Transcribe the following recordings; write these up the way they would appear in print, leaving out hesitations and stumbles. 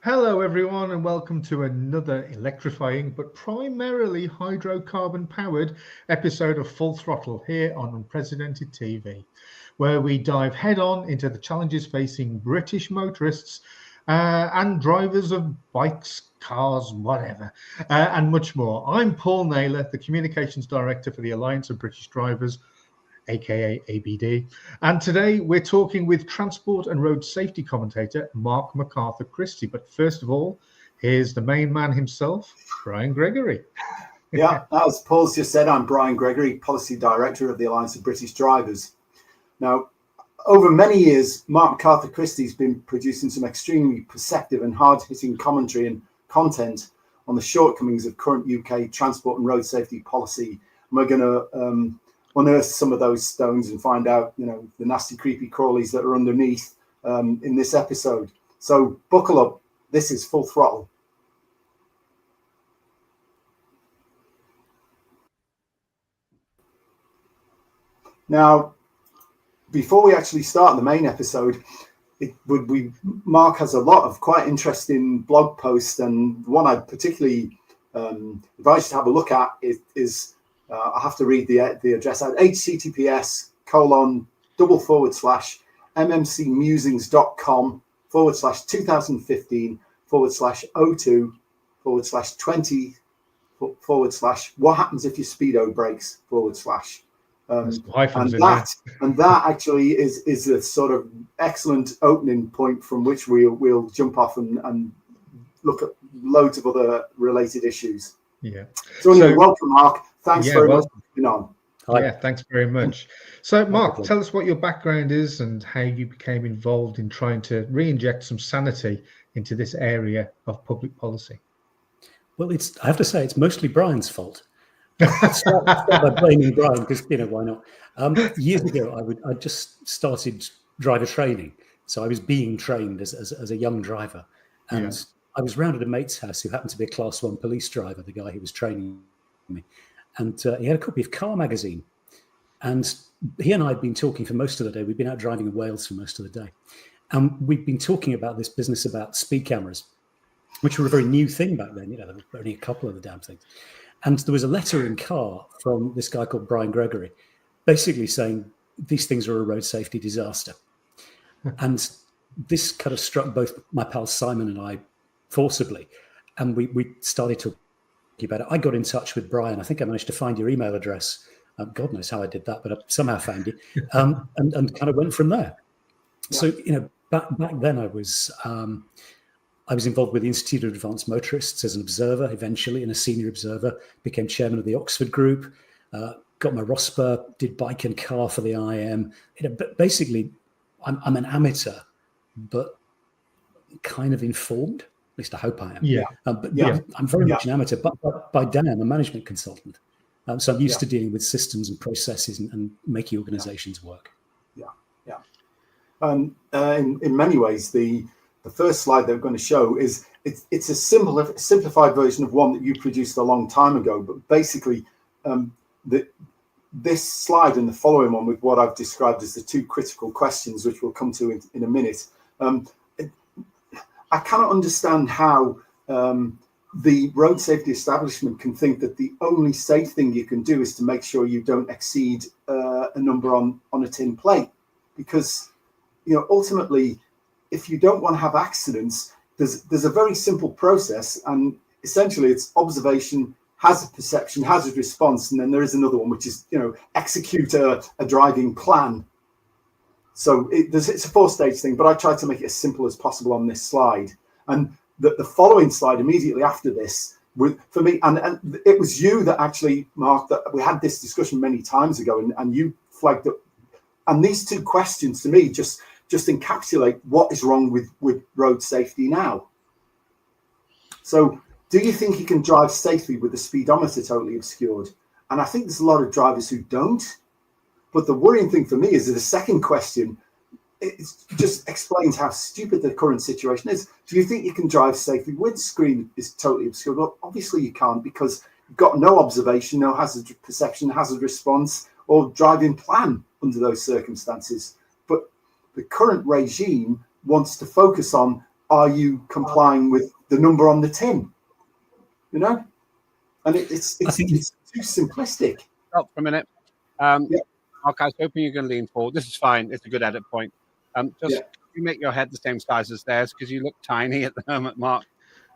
Hello, everyone, and welcome to another electrifying but primarily hydrocarbon-powered episode of Full Throttle here on Unprecedented TV, where we dive head-on into the challenges facing British motorists and drivers of bikes, cars, whatever, and much more. I'm Paul Naylor, the Communications Director for the Alliance of Briitish Drivers, aka ABD. And today we're talking with transport and road safety commentator Mark MacArthur-Christie. But first of all, here's the main man himself, Brian Gregory. Yeah, as Paul's just said, I'm Brian Gregory, Policy Director of the Alliance of Briitish Drivers. Now, over many years, Mark MacArthur-Christie's been producing some extremely perceptive and hard-hitting commentary and content on the shortcomings of current UK transport and road safety policy. And we're going to unearth some of those stones and find out, the nasty, creepy crawlies that are underneath in this episode. So buckle up. This is Full Throttle. Now, before we actually start the main episode, Mark has a lot of quite interesting blog posts, and one I particularly advise you to have a look at is I have to read the address out: https://mmcmusings.com/20/20/what happens if your speedo breaks / and that actually is a sort of excellent opening point from which we'll jump off and look at loads of other related issues. Yeah. So anyway, welcome, Mark. Thanks very much for being on. Hi. Yeah, thanks very much. So, Mark, tell us what your background is and how you became involved in trying to re-inject some sanity into this area of public policy. Well, I have to say, it's mostly Brian's fault. Start by blaming Brian, because why not? Years ago, I just started driver training, so I was being trained as a young driver, and I was round at a mate's house who happened to be a Class 1 police driver, the guy who was training me, and he had a copy of Car magazine, and he and I had been talking for most of the day. We'd been out driving in Wales for most of the day, and we'd been talking about this business about speed cameras, which were a very new thing back then. There were only a couple of the damn things. And there was a letter in Car from this guy called Brian Gregory, basically saying these things are a road safety disaster. And this kind of struck both my pal Simon and I forcibly. And we started talking about it. I got in touch with Brian. I think I managed to find your email address. God knows how I did that, but I somehow found it, and kind of went from there. Yeah. So, back then I was involved with the Institute of Advanced Motorists as an observer, eventually, and a senior observer, became chairman of the Oxford group, got my ROSPA, did bike and car for the IM. But basically, I'm an amateur, but kind of informed. At least I hope I am. Yeah. I'm very much an amateur, but by day I'm a management consultant. So I'm used to dealing with systems and processes and making organizations work. Yeah. In many ways, the first slide that we're going to show is it's a simplified version of one that you produced a long time ago. But basically, this slide and the following one with what I've described as the two critical questions, which we'll come to in a minute. I cannot understand how the road safety establishment can think that the only safe thing you can do is to make sure you don't exceed a number on a tin plate, because ultimately, if you don't want to have accidents, there's a very simple process, and essentially it's observation, hazard perception, hazard response, and then there is another one, which is execute a driving plan. So it's a 4-stage thing, but I tried to make it as simple as possible on this slide. And the following slide immediately after this, for me, and it was you that actually, Mark, that we had this discussion many times ago, and you flagged up, and these two questions to me just encapsulate what is wrong with road safety now. So do you think you can drive safely with the speedometer totally obscured? And I think there's a lot of drivers who don't. But the worrying thing for me is that the second question, it just explains how stupid the current situation is. Do you think you can drive safely when the screen is totally obscured? Well, obviously you can't, because you've got no observation, no hazard perception, hazard response, or driving plan under those circumstances. But the current regime wants to focus on are you complying with the number on the tin? You know, and it's too simplistic. Stop for a minute. Mark, I was hoping you're going to lean forward. This is fine. It's a good edit point. You make your head the same size as theirs because you look tiny at the moment, Mark.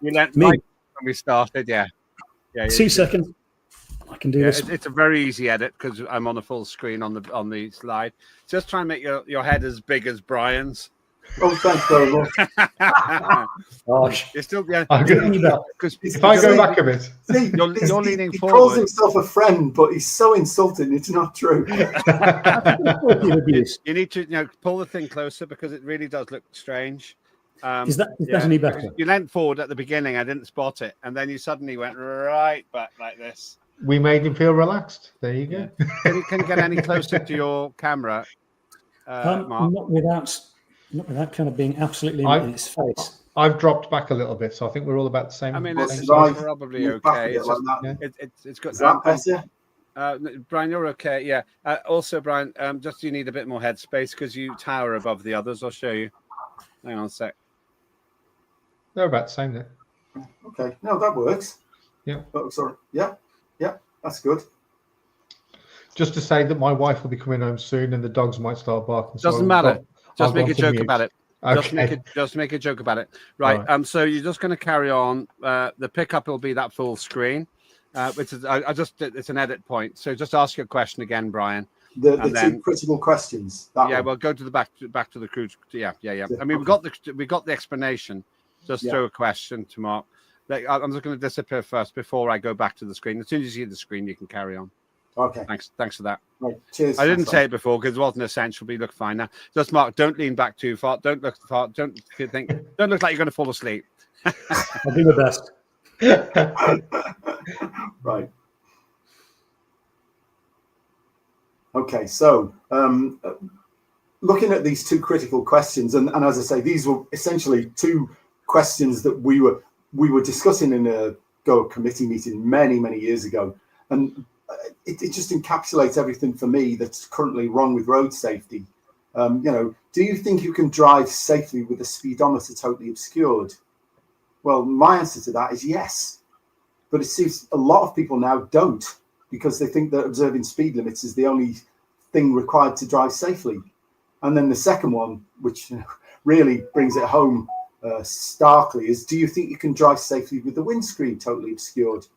You leant right when we started. Yeah. 2 seconds. I can do this. It's a very easy edit because I'm on a full screen on the slide. Just try and make your head as big as Brian's. Oh, thanks very much. Gosh, you're still because if I go back a bit, see, you're leaning forward. He calls himself a friend, but he's so insulting. It's not true. You need to pull the thing closer because it really does look strange. Is that any better? You leant forward at the beginning. I didn't spot it, and then you suddenly went right back like this. We made him feel relaxed. There you go. Can you get any closer to your camera, Mark? Not without kind of being absolutely in its face. I've dropped back a little bit, so I think we're all about the same. I mean, it's probably okay. It's got that better. Brian, you're okay. Yeah. Also, Brian, just you need a bit more headspace because you tower above the others. I'll show you. Hang on a sec. They're about the same there. Okay. No, that works. Yeah. Oh, sorry. Yeah. That's good. Just to say that my wife will be coming home soon, and the dogs might start barking. Doesn't matter. Just make a joke mute. about it. Okay. Just make a joke about it. Right. So you're just going to carry on. The pickup will be that full screen, which is it's an edit point. So just ask your question again, Brian. The two critical questions. We'll go to the back to the cruise. Yeah. I mean, we got the explanation. Just throw a question to Mark. I'm just going to disappear first before I go back to the screen. As soon as you see the screen, you can carry on. Okay. Thanks for that. Right. Cheers. I didn't say it before because it wasn't essential, but you look fine now. Just Mark, don't lean back too far. Don't look far. Don't look like you're going to fall asleep. I'll do my best. Right. Okay. So, looking at these two critical questions, and as I say, these were essentially two questions that we were discussing in a Go committee meeting many years ago, and it just encapsulates everything for me that's currently wrong with road safety. Do you think you can drive safely with the speedometer totally obscured? Well, my answer to that is yes, but it seems a lot of people now don't, because they think that observing speed limits is the only thing required to drive safely. And then the second one, which really brings it home starkly, is do you think you can drive safely with the windscreen totally obscured?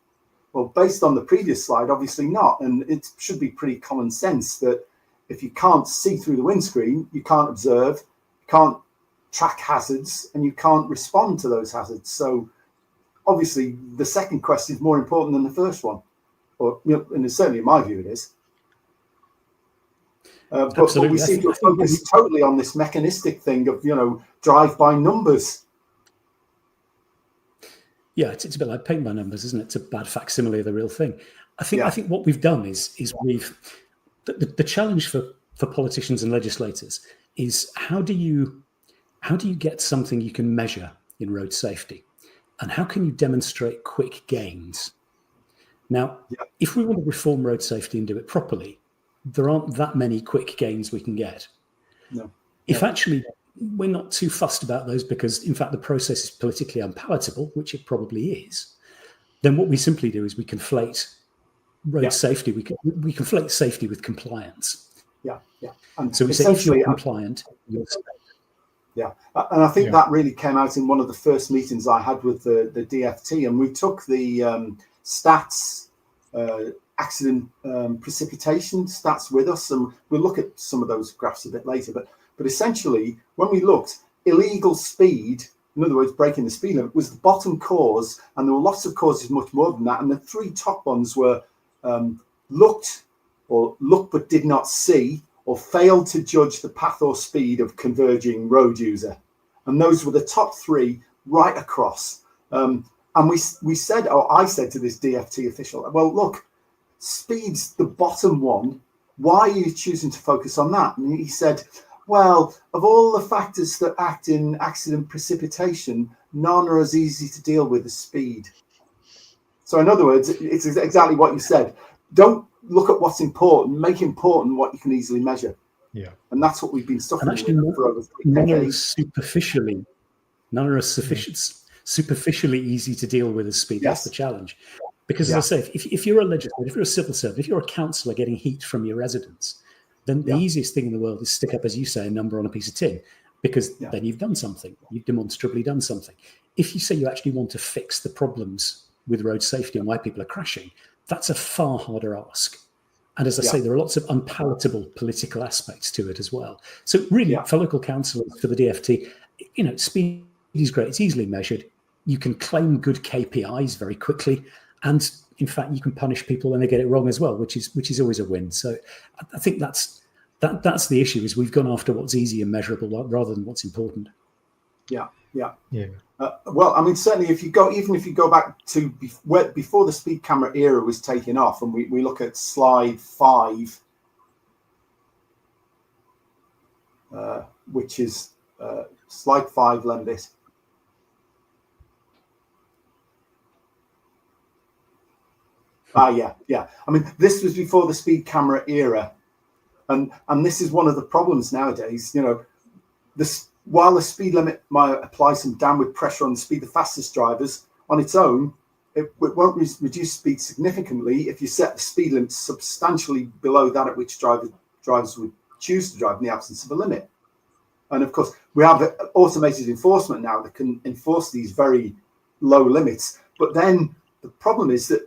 Well, based on the previous slide, obviously not. And it should be pretty common sense that if you can't see through the windscreen, you can't observe, you can't track hazards, and you can't respond to those hazards. So obviously the second question is more important than the first one, and certainly in my view it is. But we seem to focus totally on this mechanistic thing of, drive by numbers. Yeah, it's a bit like paint by numbers, isn't it? It's a bad facsimile of the real thing. I think what we've done is the challenge for politicians and legislators is how do you get something you can measure in road safety, and how can you demonstrate quick gains? Now, if we want to reform road safety and do it properly, there aren't that many quick gains we can get. No. If actually we're not too fussed about those because, in fact, the process is politically unpalatable, which it probably is, then what we simply do is we conflate road safety. We conflate safety with compliance. Yeah. And so we say if you're compliant, you're safe. Yeah, and I think that really came out in one of the first meetings I had with the DFT, and we took the stats, accident precipitation stats with us, and we'll look at some of those graphs a bit later. But essentially, when we looked, illegal speed, in other words, breaking the speed limit, was the bottom cause, and there were lots of causes much more than that. And the three top ones were looked but did not see, or failed to judge the path or speed of converging road user. And those were the top three right across. And I said to this DFT official, well, look, speed's the bottom one. Why are you choosing to focus on that? And he said, well, of all the factors that act in accident precipitation, none are as easy to deal with as speed. So in other words, it's exactly what you said. Don't look at what's important, make important what you can easily measure. Yeah. And that's what we've been suffering with for over 3 decades. None are superficially easy to deal with as speed. That's the challenge. Because as I say, if you're a legislator, if you're a civil servant, if you're a councillor getting heat from your residents, then the easiest thing in the world is stick up, as you say, a number on a piece of tin, because then you've done something. You've demonstrably done something. If you say you actually want to fix the problems with road safety and why people are crashing, that's a far harder ask. And as I say, there are lots of unpalatable political aspects to it as well. So really, for local councillors, for the DFT, speed is great. It's easily measured. You can claim good KPIs very quickly. And in fact, you can punish people when they get it wrong as well, which is always a win. So I think that's the issue, is we've gone after what's easy and measurable rather than what's important. Yeah. Well, I mean, certainly if you go back to before the speed camera era was taken off, and we look at slide 5, which is slide 5, Lembit. Yeah. I mean, this was before the speed camera era, and this is one of the problems nowadays. While the speed limit might apply some downward pressure on the speed, the fastest drivers on its own, it won't reduce speed significantly if you set the speed limit substantially below that at which drivers would choose to drive in the absence of a limit. And of course, we have automated enforcement now that can enforce these very low limits. But then the problem is that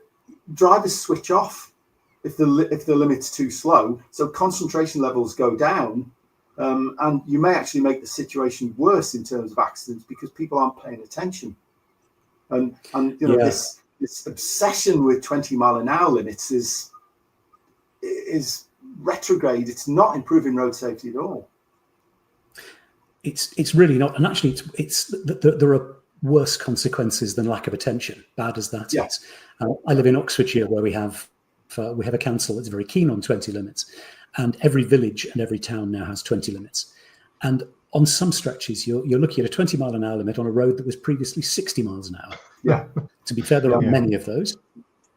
drivers switch off if the limit's too slow, so concentration levels go down. And you may actually make the situation worse in terms of accidents because people aren't paying attention. And this obsession with 20-mile-an-hour limits is retrograde. It's not improving road safety at all. It's really not. And actually, there are worse consequences than lack of attention, bad as that is. I live in Oxfordshire, where we have a council that's very keen on 20 limits. And every village and every town now has 20 limits. And on some stretches, you're looking at a 20-mile-an-hour limit on a road that was previously 60 miles an hour. Yeah. To be fair, there are many of those,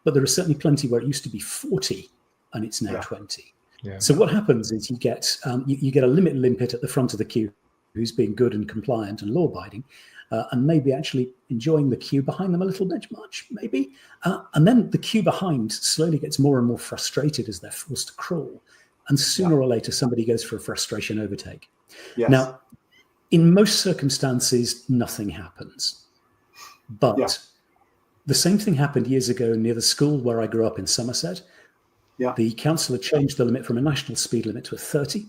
but there are certainly plenty where it used to be 40 and it's now 20. Yeah. So what happens is you get a limit limpet at the front of the queue who's being good and compliant and law-abiding, and maybe actually enjoying the queue behind them a little bit much, maybe. And then the queue behind slowly gets more and more frustrated as they're forced to crawl. And sooner or later, somebody goes for a frustration overtake. Yes. Now, in most circumstances, nothing happens. But the same thing happened years ago near the school where I grew up in Somerset. The council had changed the limit from a national speed limit to a 30.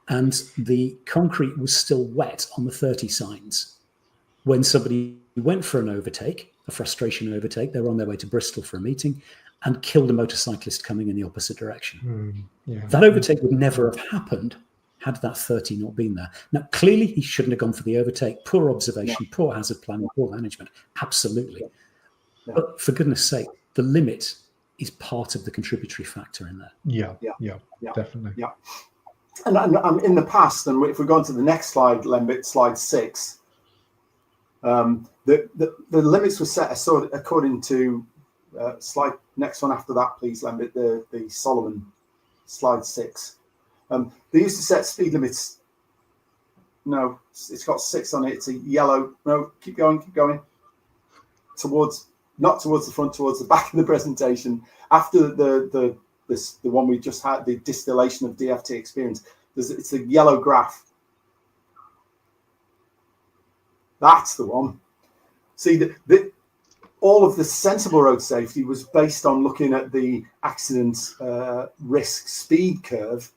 And the concrete was still wet on the 30 signs. When somebody went for an overtake, a frustration overtake, they were on their way to Bristol for a meeting, and killed a motorcyclist coming in the opposite direction. That overtake would never have happened had that 30 not been there. Now, clearly, he shouldn't have gone for the overtake. Poor observation, poor hazard planning, poor management. Absolutely. But for goodness sake, the limit is part of the contributory factor in there. Yeah, definitely. Yeah. And in the past, and if we go on to the next slide, Lembit, slide 6, the limits were set according to slide next one after that, please, Lembit, the Solomon, slide 6. They used to set speed limits. No, it's got 6 on it. It's a yellow. No, keep going. Not towards the front, towards the back of the presentation. After the one we just had, the distillation of DFT experience, it's a yellow graph. That's the one. See, all of the sensible road safety was based on looking at the accident risk speed curve,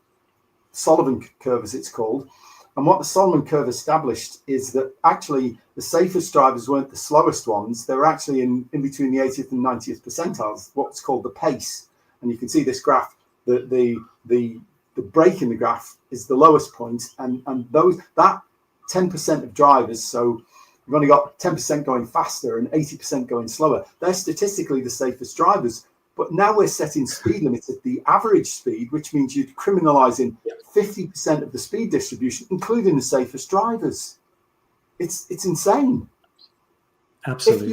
Solomon curve as it's called. And what the Solomon curve established is that actually the safest drivers weren't the slowest ones. They were actually in between the 80th and 90th percentiles, what's called the pace. And you can see this graph, the break in the graph is the lowest point. And that 10% of drivers, so you've only got 10% going faster and 80% going slower. They're statistically the safest drivers. But now we're setting speed limits at the average speed, which means you're criminalising 50% of the speed distribution, including the safest drivers. It's insane. Absolutely.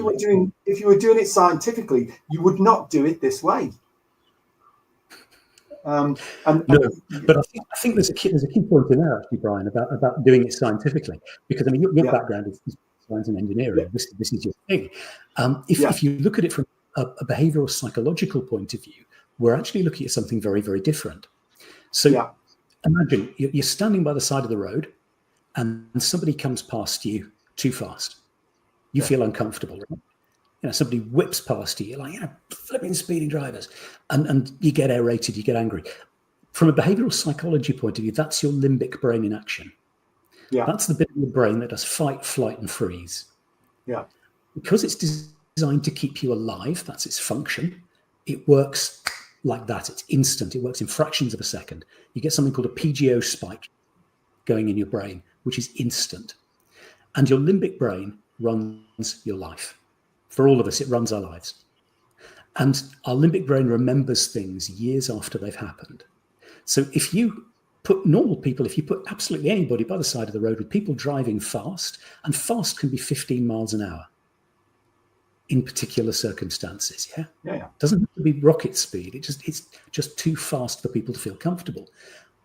If you were doing it scientifically, you would not do it this way. But I think there's a key point in there, actually, Brian, about doing it scientifically, because I mean your background is science and engineering. This is your thing. If you look at it from a behavioral psychological point of view, we're actually looking at something very, very different. So imagine you're standing by the side of the road and somebody comes past you too fast. You feel uncomfortable, right? Somebody whips past you, you're like, flipping speeding drivers. And you get aerated, you get angry. From a behavioral psychology point of view, that's your limbic brain in action. Yeah. That's the bit of your brain that does fight, flight, and freeze. Yeah. Because it's designed to keep you alive, that's its function, it works like that. It's instant. It works in fractions of a second. You get something called a PGO spike going in your brain, which is instant. And your limbic brain runs your life. For all of us, it runs our lives. And our limbic brain remembers things years after they've happened. So if you put normal people, if you put absolutely anybody by the side of the road with people driving fast, and fast can be 15 miles an hour in particular circumstances, It doesn't have to be rocket speed. It's just too fast for people to feel comfortable.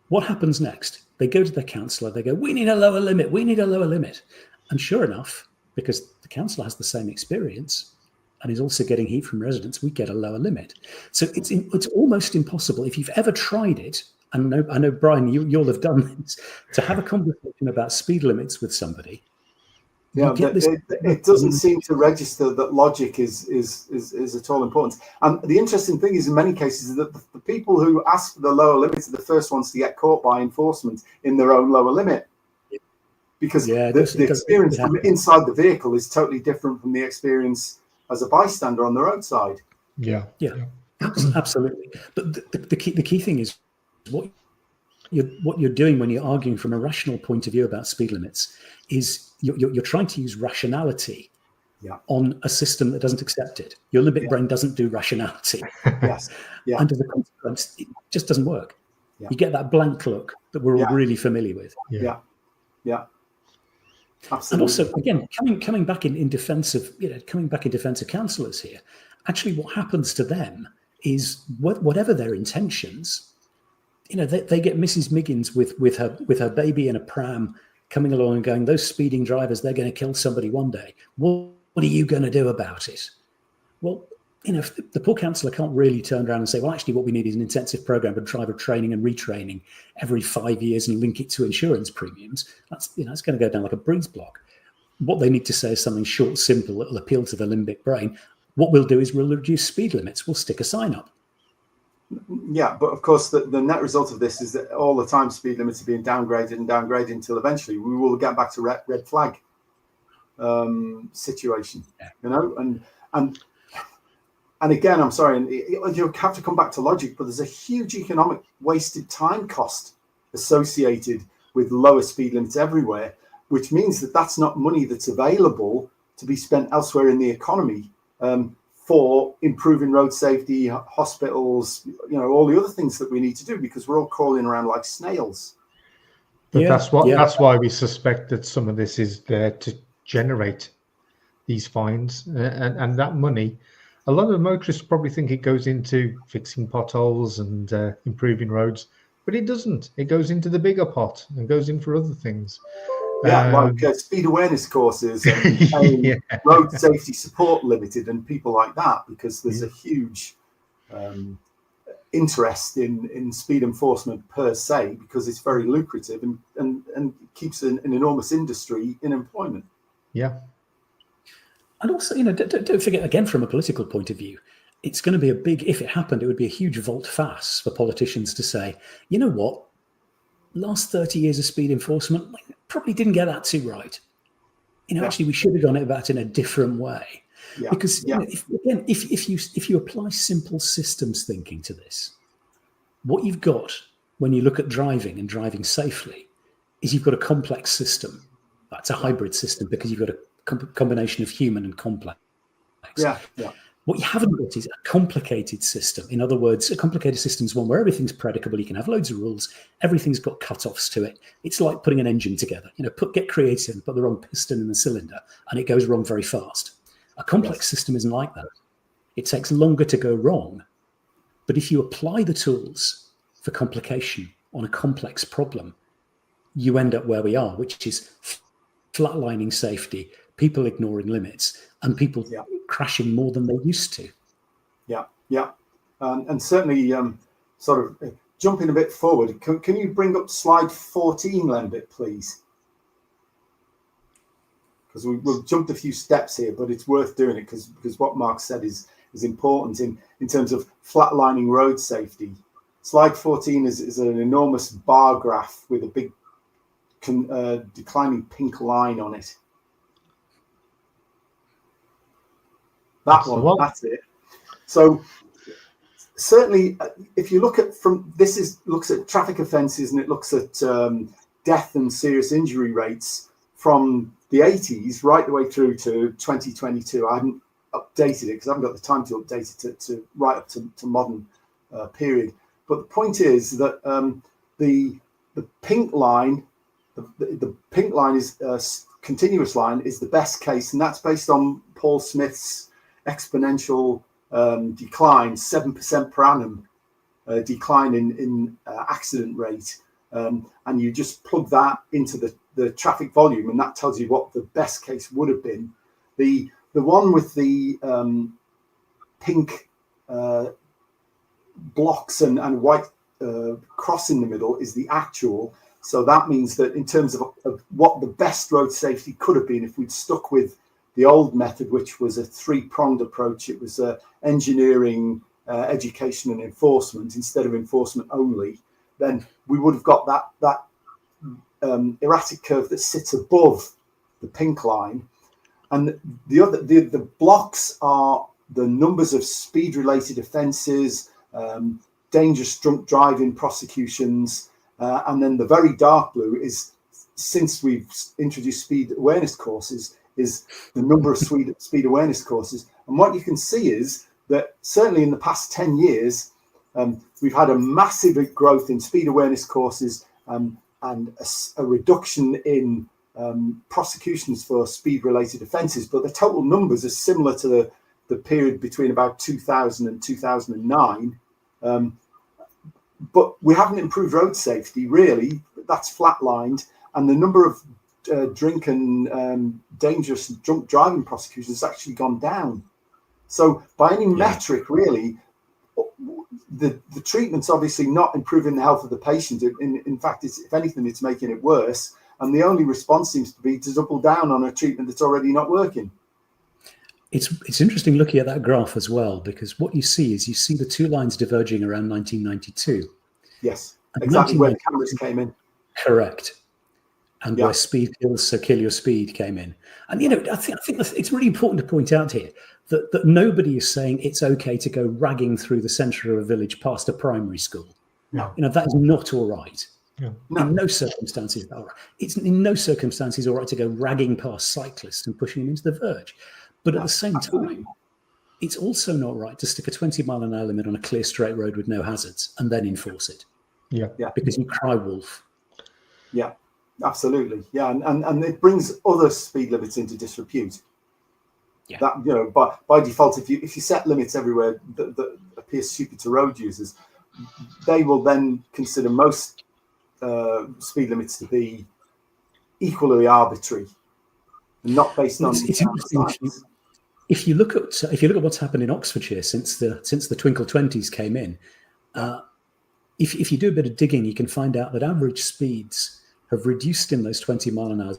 What happens next? They go to their counsellor, they go, we need a lower limit, we need a lower limit. And sure enough, because the counsellor has the same experience and is also getting heat from residents, we get a lower limit. So it's almost impossible. If you've ever tried it, and I know Brian, you'll have done this, to have a conversation about speed limits with somebody. Yeah, it doesn't seem to register that logic is at all important. And the interesting thing is, in many cases, that the people who ask for the lower limits are the first ones to get caught by enforcement in their own lower limit. Because the experience from inside the vehicle is totally different from the experience as a bystander on the roadside. Yeah, absolutely. But the key thing is what you're doing when you're arguing from a rational point of view about speed limits is you're trying to use rationality on a system that doesn't accept it. Your limbic brain doesn't do rationality. Under the consequence, it just doesn't work. You get that blank look that we're all really familiar with. Absolutely. And also, again, coming back in defense of counsellors here, actually what happens to them is whatever their intentions, they get Mrs. Miggins with her baby in a pram coming along and going, those speeding drivers, they're going to kill somebody one day. What are you going to do about it? Well, the poor counsellor can't really turn around and say, well, actually what we need is an intensive program of driver training and retraining every 5 years and link it to insurance premiums. That's, it's going to go down like a breeze block. What they need to say is something short, simple, that will appeal to the limbic brain. What we'll do is we'll reduce speed limits. We'll stick a sign up. Yeah, but of course, the net result of this is that all the time speed limits are being downgraded until eventually we will get back to red flag situation, And again, I'm sorry, and you have to come back to logic, but there's a huge economic wasted time cost associated with lower speed limits everywhere, which means that that's not money that's available to be spent elsewhere in the economy for improving road safety, hospitals, all the other things that we need to do, because we're all crawling around like snails. But that's why we suspect that some of this is there to generate these fines and that money. A lot of motorists probably think it goes into fixing potholes and improving roads, but it doesn't. It goes into the bigger pot and goes in for other things. Like speed awareness courses and road safety support limited and people like that, because there's a huge interest in speed enforcement per se, because it's very lucrative and keeps an enormous industry in employment. Yeah. And also, don't forget, again, from a political point of view, it's going to be if it happened, it would be a huge volte-face for politicians to say, you know what, last 30 years of speed enforcement, probably didn't get that too right. Actually, we should have done it about in a different way. Yeah. Because if you apply simple systems thinking to this, what you've got when you look at driving and driving safely is you've got a complex system. That's a hybrid system because you've got a combination of human and complex. What you haven't got is a complicated system. In other words, a complicated system is one where everything's predicable. You can have loads of rules. Everything's got cut-offs to it. It's like putting an engine together. Get creative and put the wrong piston in the cylinder, and it goes wrong very fast. A complex system isn't like that. It takes longer to go wrong. But if you apply the tools for complication on a complex problem, you end up where we are, which is flatlining safety, people ignoring limits, and people crashing more than they used to. Yeah. And certainly sort of jumping a bit forward, can you bring up slide 14, Lembit, please? Because we've jumped a few steps here, but it's worth doing it because what Mark said is important in terms of flatlining road safety. Slide 14 is an enormous bar graph with a big declining pink line on it. That's it. So certainly, if you look at looks at traffic offences and it looks at death and serious injury rates from the 80s right the way through to 2022. I haven't updated it because I haven't got the time to update it to right up to modern period. But the point is that the pink line, the pink line is continuous line is the best case, and that's based on Paul Smith's exponential decline, 7% per annum decline in accident rate, and you just plug that into the traffic volume, and that tells you what the best case would have been. The one with the pink blocks and white cross in the middle is the actual. So that means that in terms of what the best road safety could have been if we'd stuck with the old method, which was a three-pronged approach. It was engineering, education and enforcement instead of enforcement only. Then we would have got that erratic curve that sits above the pink line. And the blocks are the numbers of speed-related offences, dangerous drunk driving prosecutions, and then the very dark blue is, since we've introduced speed awareness courses, is the number of speed awareness courses. And what you can see is that certainly in the past 10 years, we've had a massive growth in speed awareness courses and a reduction in prosecutions for speed-related offences. But the total numbers are similar to the period between about 2000 and 2009. But we haven't improved road safety, really. That's flatlined. And the number of drink and dangerous drunk driving prosecutions has actually gone down. So by any metric, really, the treatment's obviously not improving the health of the patient. In fact, if anything, it's making it worse. And the only response seems to be to double down on a treatment that's already not working. It's interesting looking at that graph as well, because what you see is the two lines diverging around 1992. Yes, exactly where the cameras came in. Correct. And where speed kills, so kill your speed came in. And, I think it's really important to point out here that nobody is saying it's okay to go ragging through the centre of a village past a primary school. No. That is not all right. Yeah. No. In no circumstances is that all right. It's in no circumstances all right to go ragging past cyclists and pushing them into the verge. But at the same time, it's also not right to stick a 20-mile-an-hour limit on a clear straight road with no hazards and then enforce it. Yeah. Because you cry wolf. Yeah, absolutely. Yeah, and it brings other speed limits into disrepute. Yeah. That by default, if you set limits everywhere that appear stupid to road users, they will then consider most speed limits to be equally arbitrary and not based on. It's interesting. If you look at what's happened in Oxfordshire since the Twinkle 20s came in, if you do a bit of digging, you can find out that average speeds have reduced in those 20-mile-an-hour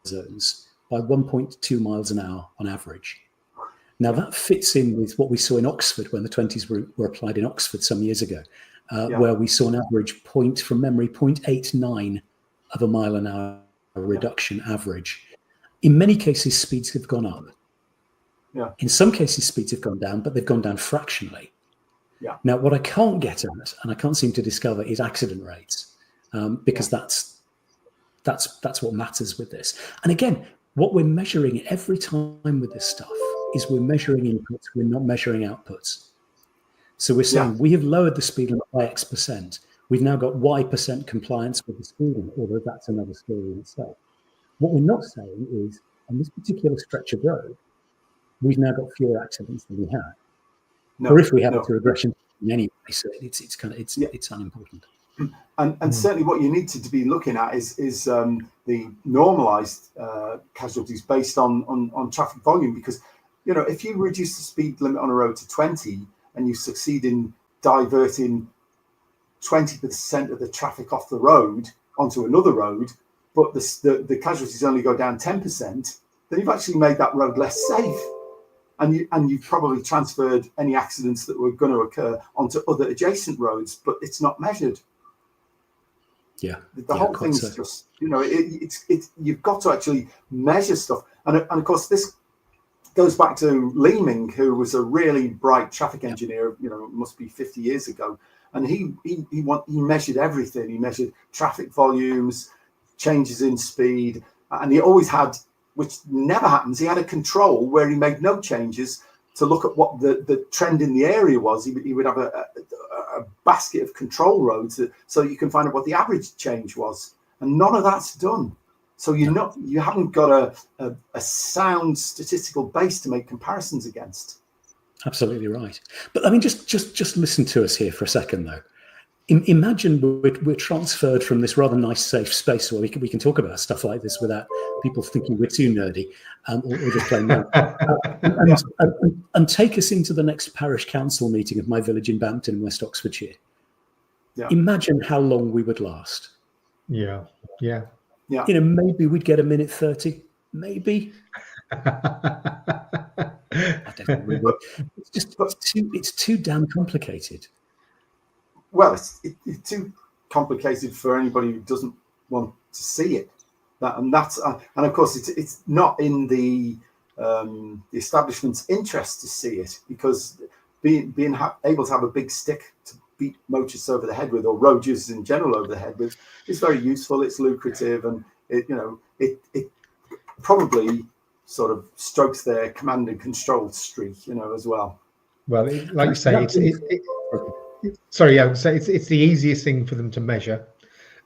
zones by 1.2 miles an hour on average. Now that fits in with what we saw in Oxford when the 20s were applied in Oxford some years ago, where we saw an average 0.89 of a mile an hour reduction average. In many cases, speeds have gone up. Yeah. In some cases, speeds have gone down, but they've gone down fractionally. Yeah. Now, what I can't get at, and I can't seem to discover, is accident rates, because that's what matters with this. And again, what we're measuring every time with this stuff is we're measuring inputs, we're not measuring outputs. So we're saying we have lowered the speed limit by X%. We've now got Y% compliance with the speed limit, although that's another story in itself. What we're not saying is, on this particular stretch of road, we've now got fewer accidents than we had. Or if we have, it's a regression in any way. So it's unimportant. And certainly what you need to be looking at is the normalized casualties based on traffic volume, because if you reduce the speed limit on a road to 20 and you succeed in diverting 20% of the traffic off the road onto another road, but the casualties only go down 10%, then you've actually made that road less safe. And you've probably transferred any accidents that were going to occur onto other adjacent roads, but it's not measured. Yeah, the whole thing's so. Just it's you've got to actually measure stuff, and of course this goes back to Leeming, who was a really bright traffic engineer. It must be 50 years ago, and he measured everything. He measured traffic volumes, changes in speed, and he always had, which never happens, he had a control where he made no changes to look at what the trend in the area was. He would have a basket of control roads so you can find out what the average change was, and none of that's done. So you haven't got a sound statistical base to make comparisons against. Absolutely right. But I mean, just listen to us here for a second, though. Imagine we're transferred from this rather nice, safe space where we can talk about stuff like this without people thinking we're too nerdy, or just plain and take us into the next parish council meeting of my village in Bampton in West Oxfordshire. Yeah. Imagine how long we would last. Yeah. Maybe we'd get a minute 30. Maybe. I don't think we would. It's too damn complicated. Well, it's too complicated for anybody who doesn't want to see it. And of course it's not in the establishment's interest to see it, because being able to have a big stick to beat motorists over the head with, or road users in general over the head with, is very useful. It's lucrative, and it probably sort of strokes their command and control streak, as well. Well, like you say, it's the easiest thing for them to measure,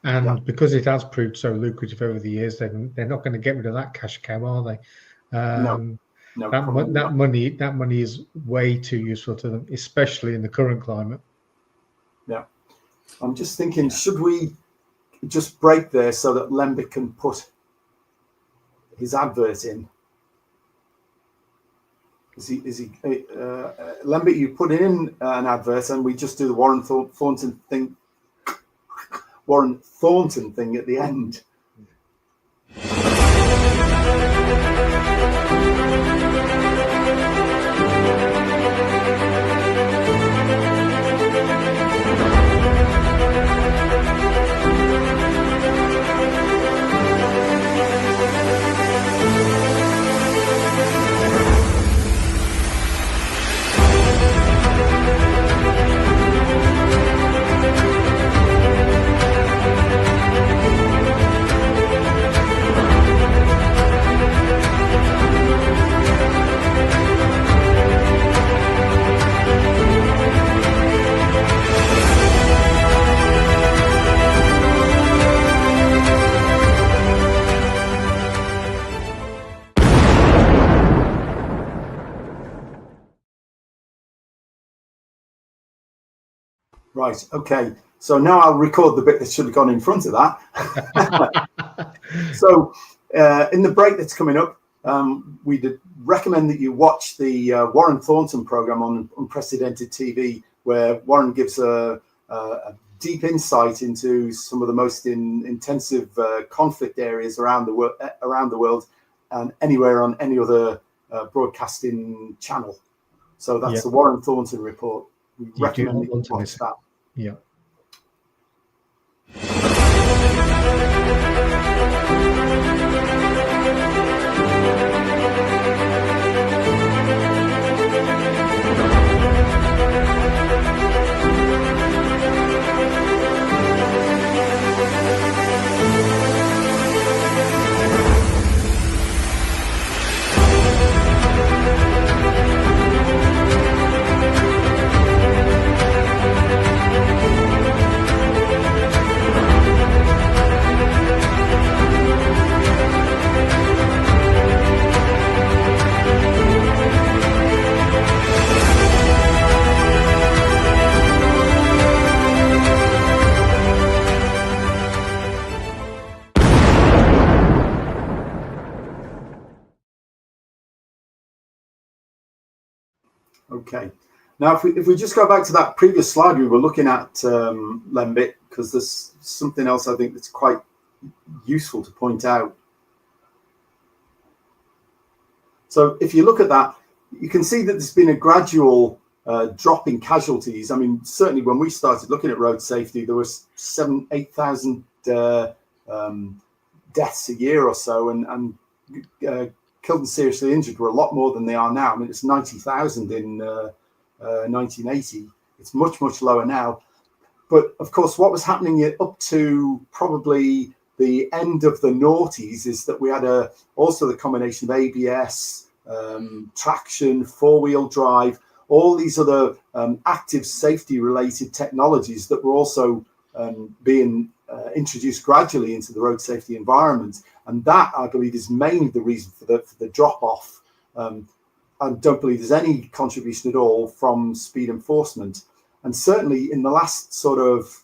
and because it has proved so lucrative over the years, they're not going to get rid of that cash cow, are they? No, that money is way too useful to them, especially in the current climate. Yeah, I'm just thinking, should we just break there so that Lembic can put his advert in? Is he Lembic, you put in an advert and we just do the Warren Thornton thing at the end. Right. Okay. So now I'll record the bit that should have gone in front of that. So in the break that's coming up, we'd recommend that you watch the Warren Thornton program on Unprecedented TV, where Warren gives a deep insight into some of the most intensive conflict areas around the world, and anywhere on any other broadcasting channel. So that's the Warren Thornton report. We recommend that you watch that. Yeah. Okay. Now, if we just go back to that previous slide we were looking at, Lembit, because there's something else I think that's quite useful to point out. So if you look at that, you can see that there's been a gradual drop in casualties. I mean, certainly when we started looking at road safety, there was 8,000 deaths a year or so, and killed and seriously injured were a lot more than they are now. I mean, it's 90,000 in 1980. It's much, much lower now. But of course, what was happening up to probably the end of the noughties is that we had also the combination of ABS, traction, four-wheel drive, all these other active safety-related technologies that were also being introduced gradually into the road safety environment. And that, I believe, is mainly the reason for the drop-off. I don't believe there's any contribution at all from speed enforcement. And certainly in the last sort of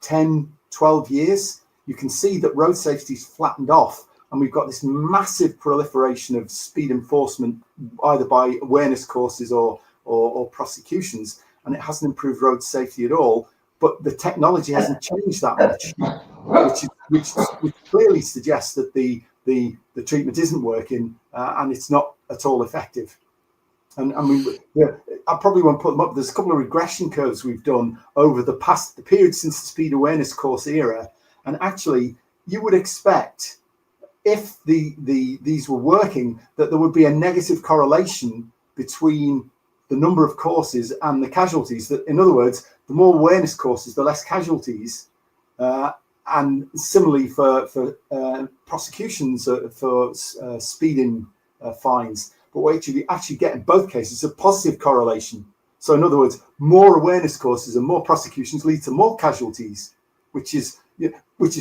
10, 12 years, you can see that road safety's flattened off. And we've got this massive proliferation of speed enforcement, either by awareness courses or prosecutions. And it hasn't improved road safety at all. But the technology hasn't changed that much, which clearly suggests that the treatment isn't working and it's not at all effective. And I mean, I probably won't put them up. There's a couple of regression curves we've done over the period since the speed awareness course era. And actually, you would expect, if these were working, that there would be a negative correlation between the number of courses and the casualties. That, in other words, the more awareness courses, the less casualties. And similarly for prosecutions for speeding fines. But what you actually get in both cases is a positive correlation. So in other words, more awareness courses and more prosecutions lead to more casualties, which is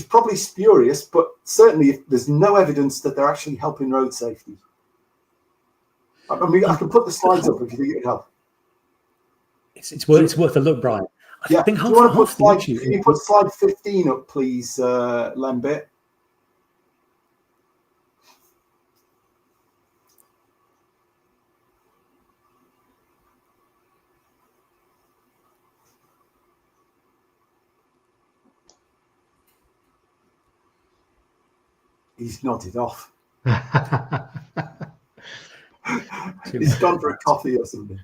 probably spurious, but certainly there's no evidence that they're actually helping road safety. I mean, I can put the slides up if you think it'd help. It's worth a look, Brian. I think can you put slide 15 up, please, Lembit? He's nodded off. He's gone for a coffee or something.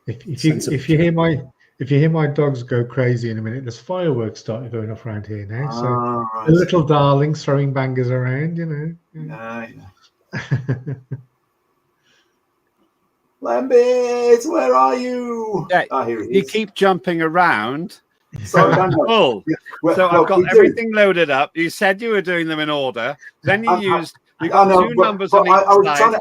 If you hear my dogs go crazy in a minute, there's fireworks starting going off around here now. So right. The little darlings throwing bangers around, you know. Yeah. Lambert, where are you? Yeah, here he you is. keep jumping around. Sorry, Cool. So I've got everything loaded up. You said you were doing them in order. Then you got two numbers on each side.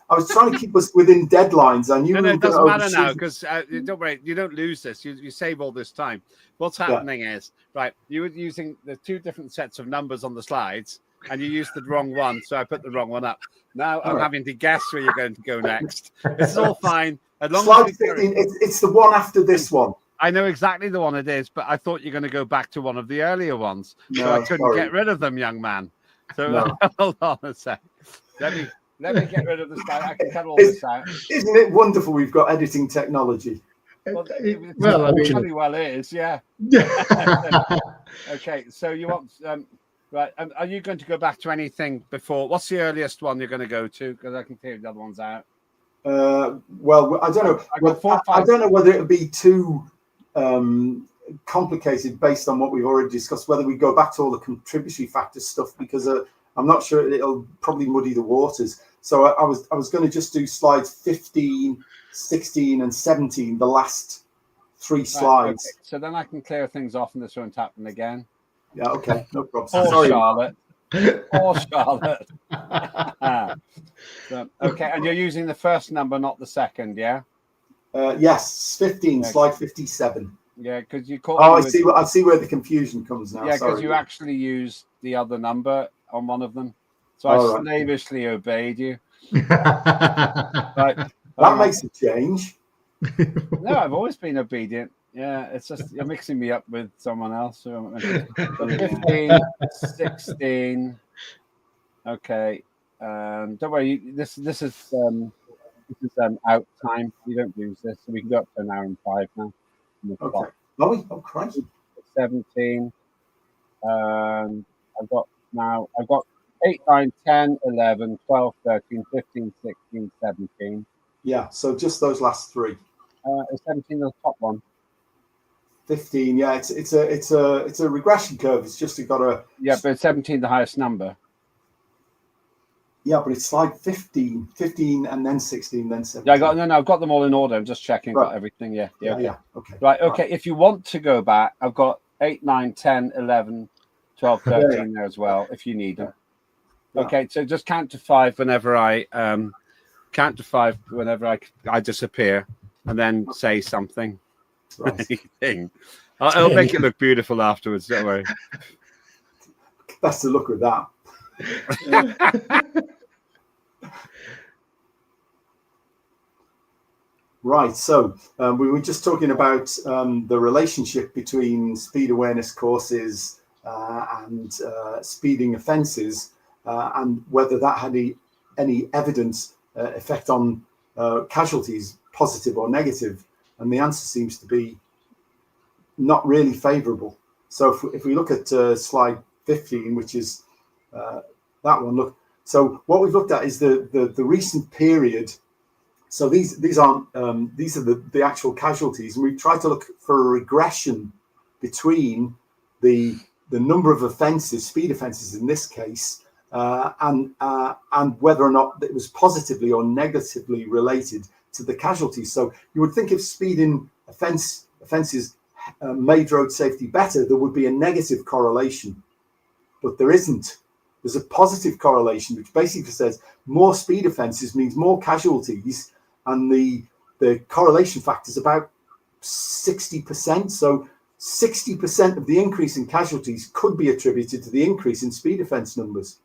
I was trying to keep us within deadlines. I knew no, it doesn't matter now because don't worry, you don't lose this. You save all this time. What's happening is, right, you were using the two different sets of numbers on the slides and you used the wrong one. So I put the wrong one up. Now I'm having to guess where you're going to go next. It's all fine. As long slide as 15, it's the one after this one. I know exactly the one it is, but I thought you're going to go back to one of the earlier ones. No, so I couldn't get rid of them, young man. So hold on a sec. Let me get rid of the slide. I can cut all this out. Isn't it wonderful we've got editing technology? Well, it is, yeah. Okay, so you want right? Are you going to go back to anything before? What's the earliest one you're going to go to? Because I can clear the other ones out. Well, I don't know. I don't know whether it would be too complicated based on what we've already discussed. Whether we go back to all the contributory factor stuff, because I'm not sure it'll probably muddy the waters. So I was going to just do slides 15, 16, and 17, the last three slides. Okay. So then I can clear things off, and this won't happen again. Yeah. Okay. No problem. Sorry, Charlotte. Or Charlotte. Okay, and you're using the first number, not the second, yeah? Yes, 15, slide 57. Yeah, because you caught. Oh, I see where the confusion comes now. Yeah, because you actually used the other number on one of them, so I slavishly obeyed you. Right, that makes a change. No, I've always been obedient. Yeah, it's just you're mixing me up with someone else. So 15, 16. Okay, don't worry. This is This is out time. We don't use this, so we can go up to an hour and 5 now. Okay. Oh, crazy. 17. I've got 8, 9, 10, 11, 12, 13, 15, 16, 17. Yeah, so just those last 3. Is 17 the top one? 15, yeah, it's a regression curve. It's just got a but it's 17 the highest number. Yeah, but it's like 15, and then 16, then 17. Yeah, I've got them all in order. I'm just checking. Right. Got everything. Yeah. Okay. Right. Okay. If you want to go back, I've got 8, 9, 10, 11, 12, 13 there as well. If you need them. Yeah. Okay. So just count to 5 whenever I I disappear, and then say something. Right. Anything. I'll make it look beautiful afterwards. Don't worry. Best of luck with that. Right, so we were just talking about the relationship between speed awareness courses and speeding offences, and whether that had any evidence effect on casualties, positive or negative, and the answer seems to be not really favourable. So if we look at slide 15, which is that one, look. So what we've looked at is the recent period. So these aren't these are the actual casualties, and we've tried to look for a regression between the number of offences, speed offences in this case, and whether or not it was positively or negatively related to the casualties. So you would think if speeding offences made road safety better, there would be a negative correlation, but there isn't. There's a positive correlation, which basically says more speed offences means more casualties, and the correlation factor is about 60%. So 60% of the increase in casualties could be attributed to the increase in speed offence numbers.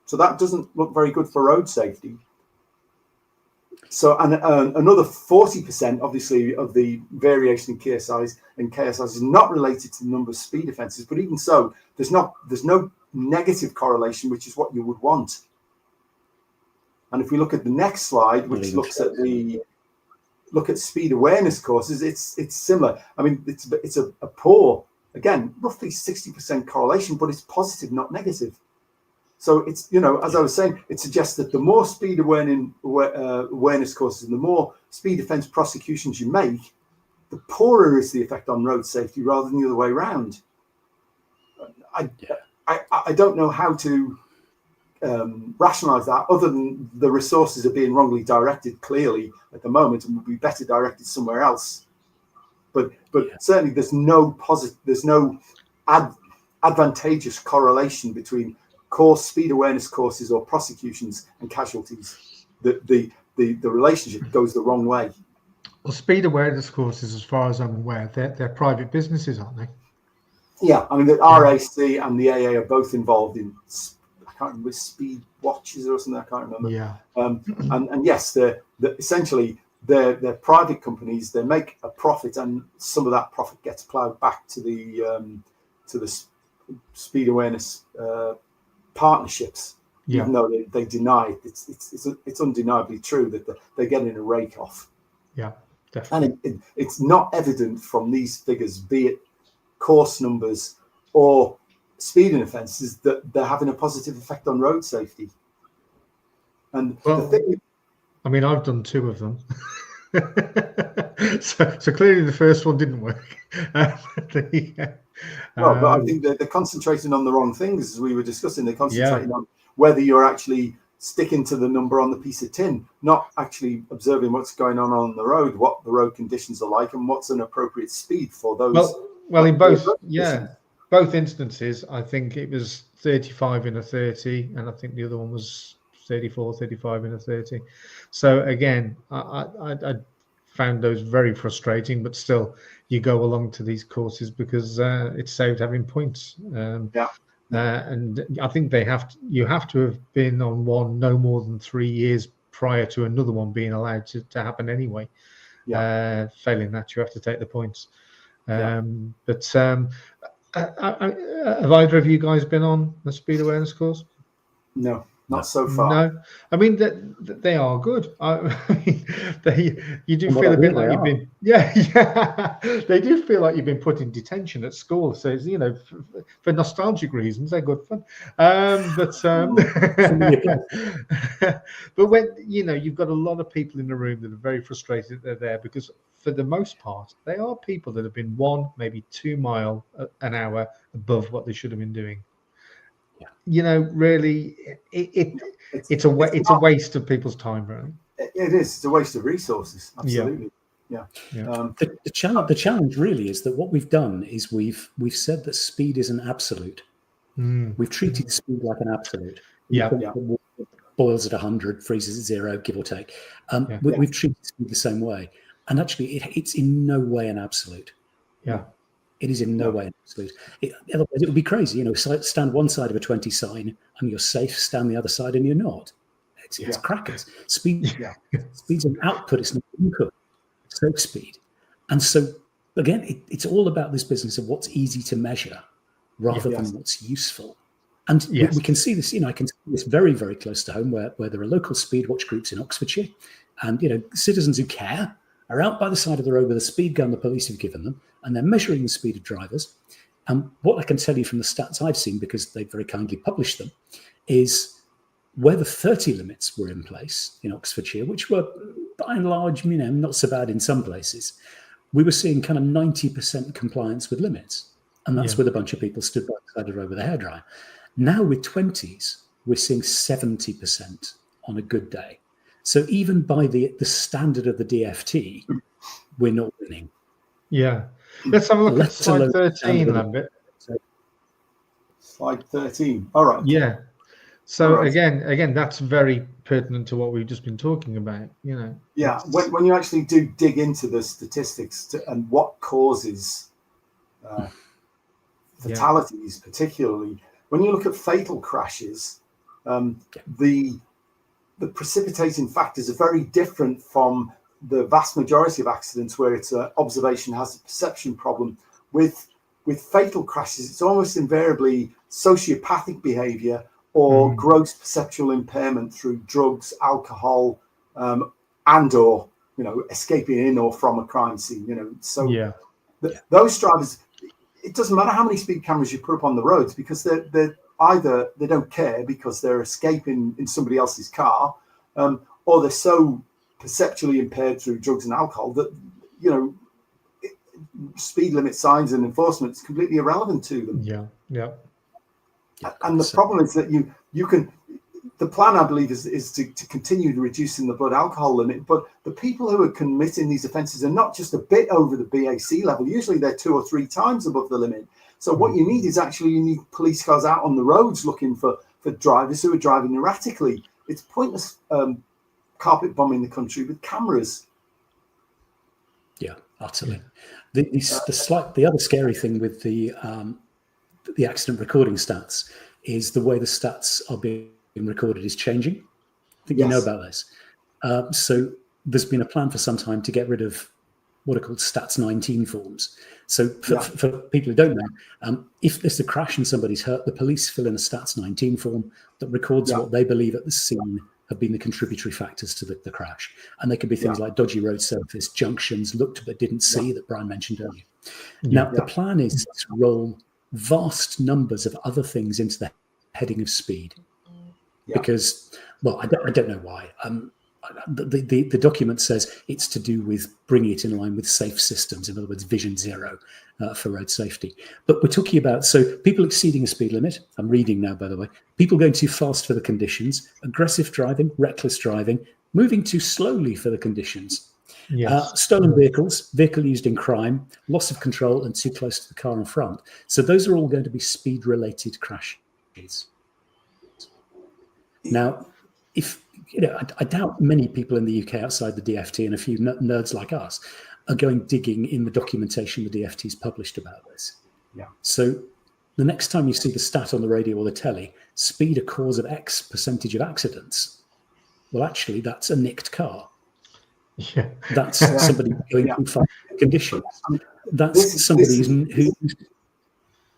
So that doesn't look very good for road safety. So another 40%, obviously, of the variation in KSIs is not related to the number of speed offences. But even so, there's no negative correlation, which is what you would want. And if we look at the next slide, which looks at speed awareness courses, it's similar. I mean, it's a poor, again, roughly 60% correlation, but it's positive, not negative. So it's, as I was saying, it suggests that the more speed awareness courses and the more speed offence prosecutions you make, the poorer is the effect on road safety rather than the other way around. I don't know how to rationalise that, other than the resources are being wrongly directed clearly at the moment and would be better directed somewhere else. But certainly there's no advantageous correlation between course speed awareness courses or prosecutions and casualties. The relationship goes the wrong way. Well, speed awareness courses, as far as I'm aware, they're private businesses, aren't they? Yeah, I mean the RAC and the AA are both involved in, I can't remember, speed watches or something. I can't remember. Yeah. And yes, they're essentially they're private companies. They make a profit, and some of that profit gets ploughed back to the speed awareness partnerships. Yeah. Even though they deny it, it's undeniably true that they're getting a rake off. Yeah, definitely. And it's not evident from these figures, be it course numbers or speeding offences, that they're having a positive effect on road safety. And I mean, I've done 2 of them. so clearly the first one didn't work. No, but I think they're concentrating on the wrong things, as we were discussing. They're concentrating on whether you're actually sticking to the number on the piece of tin, not actually observing what's going on the road, what the road conditions are like, and what's an appropriate speed for those. Well, in both instances, I think it was 35 in a 30, and I think the other one was 34, 35 in a 30. So again, I found those very frustrating, but still, you go along to these courses because it's saved having points. And I think you have to have been on one no more than 3 years prior to another one being allowed to happen anyway. Failing that, you have to take the points. But have either of you guys been on a speed awareness course? No. Not so far. No, I mean they are good. You do feel a bit like you've been, they do feel like you've been put in detention at school. So it's, for nostalgic reasons, they're good fun. But when you've got a lot of people in the room that are very frustrated that they're there, because for the most part they are people that have been 1, maybe 2 mile an hour above what they should have been doing. Really, it's a waste of people's time, right? It is. It's a waste of resources. Absolutely. Yeah. The challenge really is that what we've done is we've said that speed is an absolute. We've treated speed like an absolute. Boils at 100, freezes at 0, give or take. We've treated speed the same way, and actually, it's in no way an absolute. Yeah. It is in no way an absolute. Otherwise, it would be crazy. Stand one side of a 20 sign and you're safe. Stand the other side and you're not. It's crackers. Speed's an output. It's not an input. Safe speed. And so, again, it's all about this business of what's easy to measure rather than what's useful. And we can see this. I can see this very, very close to home, where there are local speed watch groups in Oxfordshire, and citizens who care are out by the side of the road with a speed gun the police have given them, and they're measuring the speed of drivers. And what I can tell you from the stats I've seen, because they very kindly published them, is where the 30 limits were in place in Oxfordshire, which were by and large, not so bad in some places, we were seeing kind of 90% compliance with limits. And that's with a bunch of people stood by the side of the road with a hairdryer. Now with 20s, we're seeing 70% on a good day. So even by the standard of the DFT, we're not winning. Yeah. Let's have a look at slide 13, Lambert. Slide 13. All right. Yeah. So again, that's very pertinent to what we've just been talking about. Yeah. When you actually do dig into the statistics and what causes fatalities, particularly when you look at fatal crashes, the precipitating factors are very different from the vast majority of accidents where it's an observation has a perception problem. With fatal crashes, it's almost invariably sociopathic behavior or gross perceptual impairment through drugs, alcohol, and or escaping in or from a crime scene. Those drivers, it doesn't matter how many speed cameras you put up on the roads, because they're either they don't care because they're escaping in somebody else's car, or they're so perceptually impaired through drugs and alcohol that speed limit signs and enforcement is completely irrelevant to them. And the problem is that you can. The plan, I believe, is to continue reducing the blood alcohol limit, but the people who are committing these offences are not just a bit over the BAC level. Usually they're 2 or 3 times above the limit. So what you need is you need police cars out on the roads looking for drivers who are driving erratically. It's pointless carpet bombing the country with cameras. Yeah, utterly. The other scary thing with the accident recording stats is the way the stats are being recorded is changing. I think you know about this. So there's been a plan for some time to get rid of what are called stats 19 forms. So for people who don't know, if there's a crash and somebody's hurt, the police fill in a stats 19 form that records what they believe at the scene have been the contributory factors to the crash. And they could be things like dodgy road surface, junctions, looked but didn't see, that Brian mentioned earlier. Now, the plan is to roll vast numbers of other things into the heading of speed. Because, well, I don't know why. The document says it's to do with bringing it in line with safe systems, in other words, Vision Zero for road safety. But we're talking about, so people exceeding a speed limit, I'm reading now, by the way, people going too fast for the conditions, aggressive driving, reckless driving, moving too slowly for the conditions, stolen vehicles, vehicle used in crime, loss of control and too close to the car in front. So those are all going to be speed-related crashes. Now, I doubt many people in the UK outside the DFT and a few nerds like us are going digging in the documentation the DFT's published about this. So the next time you see the stat on the radio or the telly, speed a cause of X percentage of accidents, well, actually, that's a nicked car. That's somebody going through fast conditions. That's somebody who's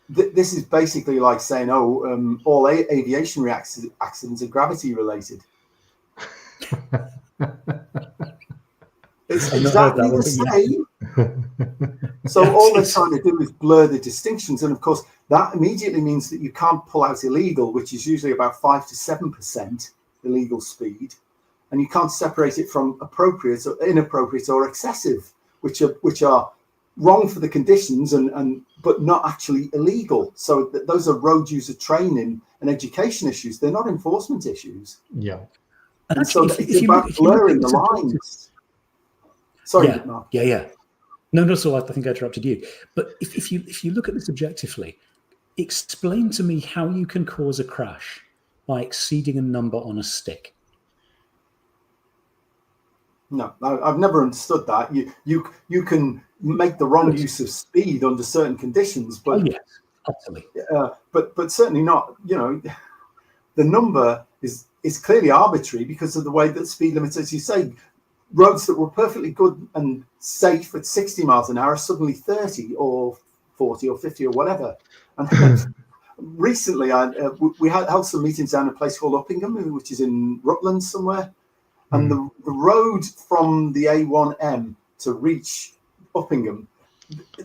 this is basically like saying, all aviation accidents are gravity related. It's exactly the same. So all they're trying to do is blur the distinctions. And of course, that immediately means that you can't pull out illegal, which is usually about 5 to 7% illegal speed. And you can't separate it from appropriate or inappropriate or excessive, which are wrong for the conditions but not actually illegal. So those are road user training and education issues. They're not enforcement issues. Yeah. And actually, so it's about blurring the lines. Sorry, Mark. Yeah. No, so I think I interrupted you. But if you look at this objectively, explain to me how you can cause a crash by exceeding a number on a stick. No, I've never understood that. You can make the wrong use of speed under certain conditions, but yes, absolutely. But certainly not. The number is clearly arbitrary because of the way that speed limits, as you say, roads that were perfectly good and safe at 60 miles an hour are suddenly 30 or 40 or 50 or whatever. And recently, we held some meetings down at a place called Uppingham, which is in Rutland somewhere. And the road from the A1M to reach Uppingham,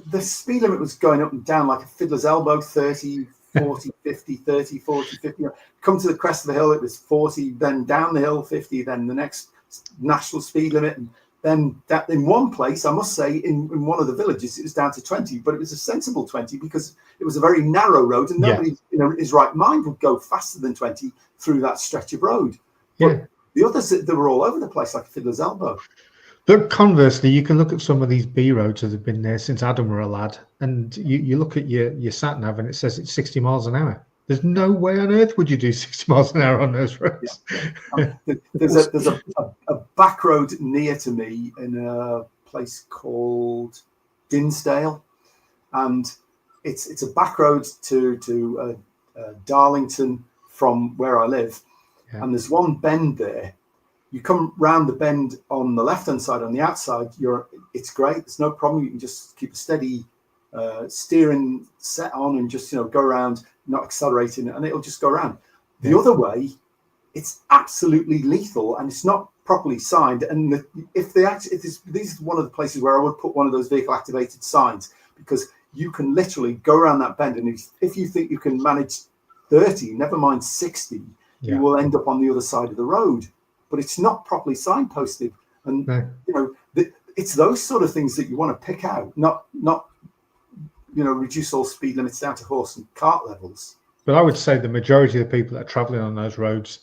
the speed limit was going up and down like a fiddler's elbow, 30, 40, 50, 30, 40, 50. Come to the crest of the hill, it was 40, then down the hill, 50, then the next national speed limit. And then that in one place, I must say, in one of the villages, it was down to 20, but it was a sensible 20 because it was a very narrow road and nobody in his right mind would go faster than 20 through that stretch of road. But the others, they were all over the place like a fiddler's elbow. But conversely, you can look at some of these B roads that have been there since Adam were a lad, and you look at your sat nav and it says it's 60 miles an hour. There's no way on earth would you do 60 miles an hour on those roads. There's a back road near to me in a place called Dinsdale, and it's a back road to Darlington from where I live. Yeah. And there's one bend there. You come round the bend on the left-hand side, on the outside, it's great. There's no problem. You can just keep a steady steering set on and just go around, not accelerating, and it'll just go around. The other way, it's absolutely lethal and it's not properly signed. And this is one of the places where I would put one of those vehicle-activated signs, because you can literally go around that bend, and if you think you can manage 30, never mind 60. You will end up on the other side of the road, but it's not properly signposted. And it's those sort of things that you want to pick out, not reduce all speed limits down to horse and cart levels. But I would say the majority of the people that are traveling on those roads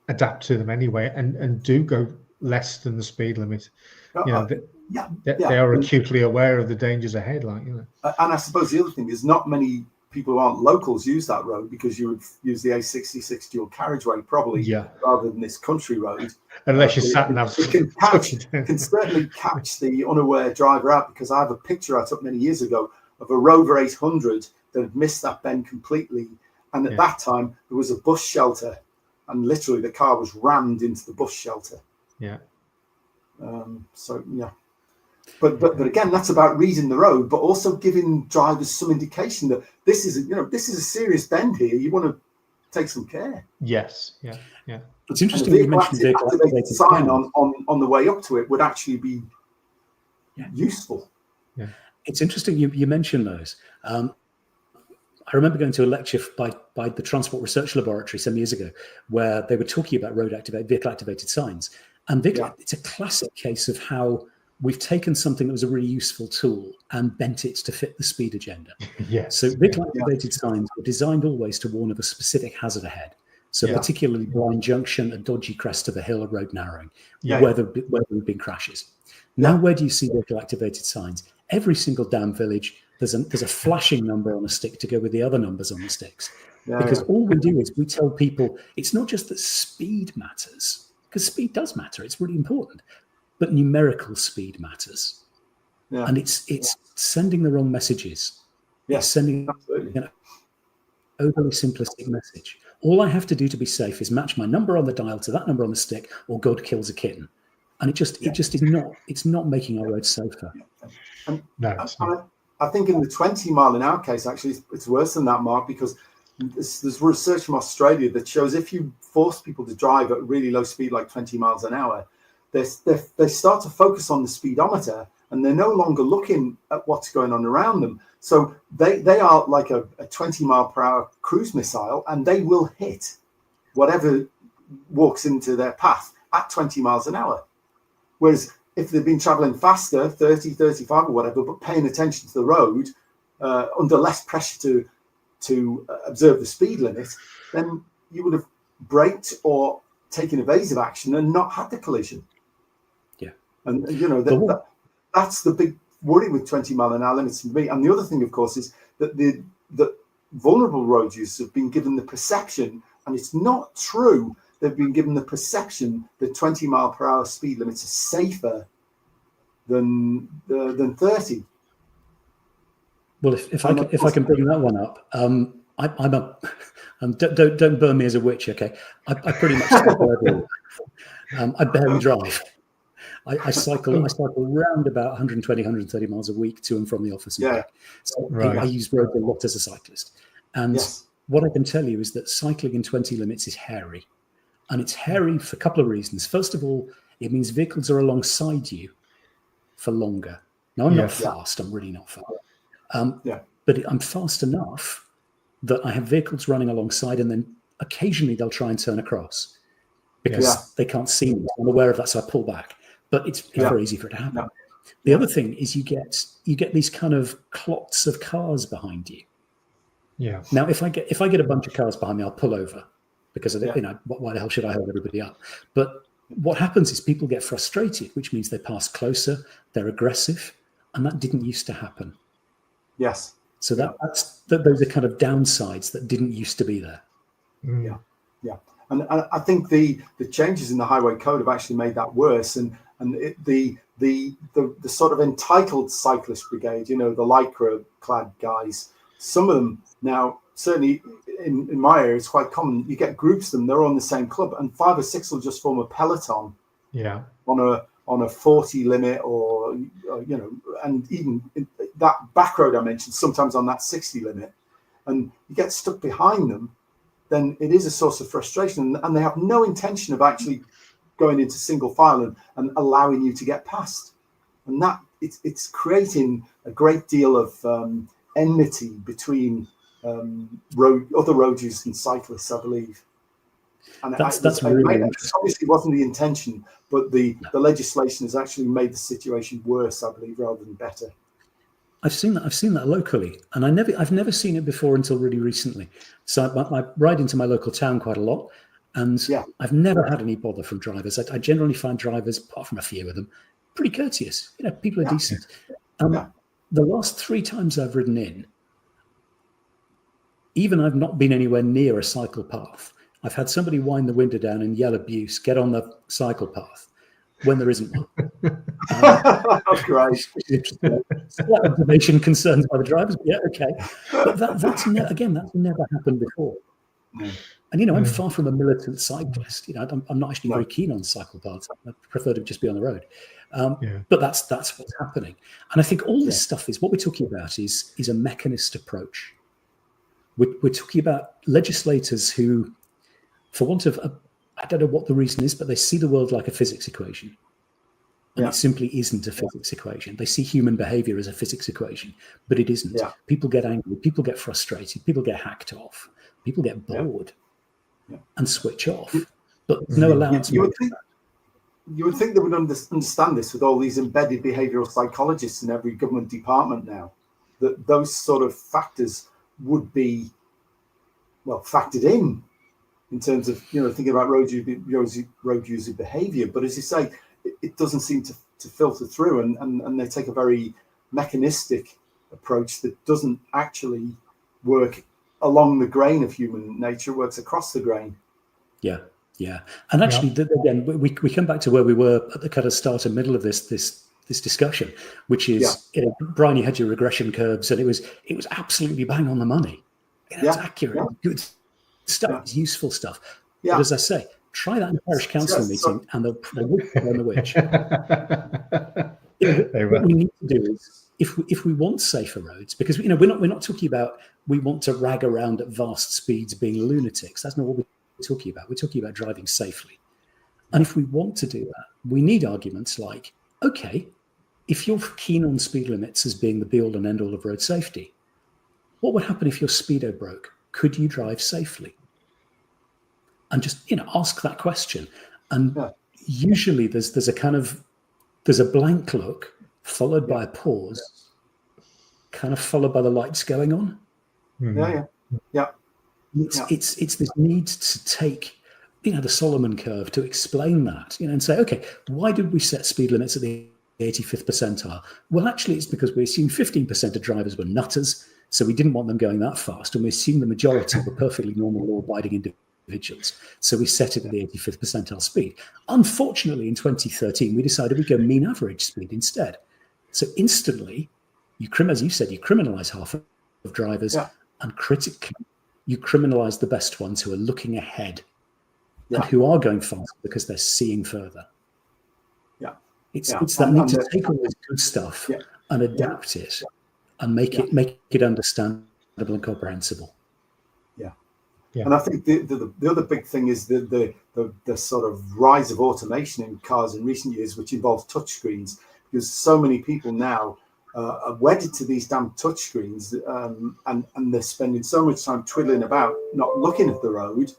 adapt to them anyway and do go less than the speed limit. They are acutely aware of the dangers ahead. And I suppose the other thing is not many people who aren't locals use that road, because you would use the A66 dual carriageway probably rather than this country road. Unless you sat nav. It can certainly catch the unaware driver out, because I have a picture I took many years ago of a Rover 800 that had missed that bend completely. And at that time, there was a bus shelter, and literally the car was rammed into the bus shelter. Yeah. But again, that's about reading the road, but also giving drivers some indication that this is a serious bend here. You want to take some care. Yes. Yeah. It's interesting you mentioned vehicle activated sign on the way up to it would actually be useful. Yeah. It's interesting you mentioned those. I remember going to a lecture by the Transport Research Laboratory some years ago, where they were talking about vehicle activated signs, and it's a classic case of how we've taken something that was a really useful tool and bent it to fit the speed agenda. Yes. So vehicle-activated signs were designed always to warn of a specific hazard ahead. So particularly blind junction, a dodgy crest of a hill, a road narrowing, where there have been crashes. Now, where do you see vehicle-activated signs? Every single damn village, there's a flashing number on a stick to go with the other numbers on the sticks. Because all we do is we tell people it's not just that speed matters, because speed does matter. It's really important. But numerical speed matters, and it's sending the wrong messages. It's sending an overly simplistic message. All I have to do to be safe is match my number on the dial to that number on the stick, or God kills a kitten, and it just is not. It's not making our roads safer. And I think in the 20 mile an hour case, actually, it's worse than that, Mark, because there's research from Australia that shows if you force people to drive at really low speed, like 20 miles an hour, they start to focus on the speedometer, and they're no longer looking at what's going on around them. So they are like a 20 mile per hour cruise missile, and they will hit whatever walks into their path at 20 miles an hour. Whereas if they've been traveling faster, 30, 35 or whatever, but paying attention to the road, under less pressure to observe the speed limit, then you would have braked or taken evasive action and not had the collision. Yeah. And, you know, that's the big worry with 20 mile an hour limits to me. And the other thing, of course, is that the vulnerable road users have been given the perception, and it's not true, they've been given the perception that 20 mile per hour speed limits are safer than 30. Well, if I can bring that one up, don't burn me as a witch, okay? I pretty much I barely drive. I cycle around about 120, 130 miles a week to and from the office. And back. So I use road a lot as a cyclist. And what I can tell you is that cycling in 20 limits is hairy. And it's hairy for a couple of reasons. First of all, it means vehicles are alongside you for longer. Now, I'm not fast. I'm really not fast. But I'm fast enough that I have vehicles running alongside, and then occasionally they'll try and turn across because they can't see me. I'm aware of that, so I pull back. But it's very easy for it to happen. Yeah. The other thing is you get these kind of clots of cars behind you. Yeah. Now, if I get a bunch of cars behind me, I'll pull over because why the hell should I hold everybody up? But what happens is people get frustrated, which means they pass closer, they're aggressive, and that didn't used to happen. Yes. So those are kind of downsides that didn't used to be there. Yeah. And I think the changes in the highway code have actually made that worse. And the sort of entitled cyclist brigade, you know, the lycra clad guys, some of them now, certainly in my area, it's quite common. You get groups of them, they're on the same club, and 5 or 6 will just form a peloton. Yeah. On a 40 limit, or you know, and even that back road I mentioned, sometimes on that 60 limit, and you get stuck behind them, then it is a source of frustration, and they have no intention of actually going into single file and allowing you to get past, and that it's creating a great deal of enmity between other road users and cyclists, I believe. And that's really interesting. Obviously wasn't the intention, but the legislation has actually made the situation worse, I believe, rather than better. I've seen that locally, and I've never seen it before until really recently. So I ride into my local town quite a lot, and I've never had any bother from drivers. I generally find drivers, apart from a few of them, pretty courteous. You know, people are decent. The last 3 times I've ridden in, even I've not been anywhere near a cycle path, I've had somebody wind the window down and yell abuse, get on the cycle path, when there isn't one. That's great. Slight observation, concerns by the drivers. Yeah, okay. But that's never happened before. And, you know, I'm far from a militant cyclist. You know, I'm not actually very keen on cycle paths. I prefer to just be on the road. But that's what's happening. And I think all this stuff is, what we're talking about is a mechanist approach. We're talking about legislators who, for want of, I don't know what the reason is, but they see the world like a physics equation. And it simply isn't a physics equation. They see human behavior as a physics equation, but it isn't. People get angry, people get frustrated, people get hacked off, people get bored and switch off. But no allowance. You would think they would understand this with all these embedded behavioral psychologists in every government department now, that those sort of factors would be, factored in terms of, you know, thinking about road user behavior. But as you say, it doesn't seem to filter through, and they take a very mechanistic approach that doesn't actually work along the grain of human nature, works across the grain. Yeah. And actually, again, we come back to where we were at the kind of start and middle of this discussion, which is, you know, Brian, you had your regression curves, and it was absolutely bang on the money. It's accurate, good stuff, it's useful stuff. But as I say, try that in a parish council meeting, and they'll burn the witch. what we need to do is, if we want safer roads, because we're not talking about we want to rag around at vast speeds being lunatics. That's not what we're talking about. We're talking about driving safely. And if we want to do that, we need arguments like, okay, if you're keen on speed limits as being the be-all and end-all of road safety, what would happen if your speedo broke? Could you drive safely? And just ask that question. And usually there's a blank look followed by a pause, kind of followed by the lights going on. It's this need to take the Solomon curve to explain that, and say, okay, why did we set speed limits at the 85th percentile? Well, actually, it's because we assumed 15% of drivers were nutters, so we didn't want them going that fast, and we assumed the majority were perfectly normal, law-abiding individuals, so we set it at the 85th percentile speed. Unfortunately, in 2013, we decided we'd go mean average speed instead. So instantly, as you said, you criminalize half of drivers, and critically, you criminalize the best ones who are looking ahead and who are going faster because they're seeing further. It's that need to take all this good stuff and adapt it and make it understandable and comprehensible. And I think the other big thing is the sort of rise of automation in cars in recent years, which involves touchscreens, because so many people now are wedded to these damn touchscreens, and they're spending so much time twiddling about, not looking at the road.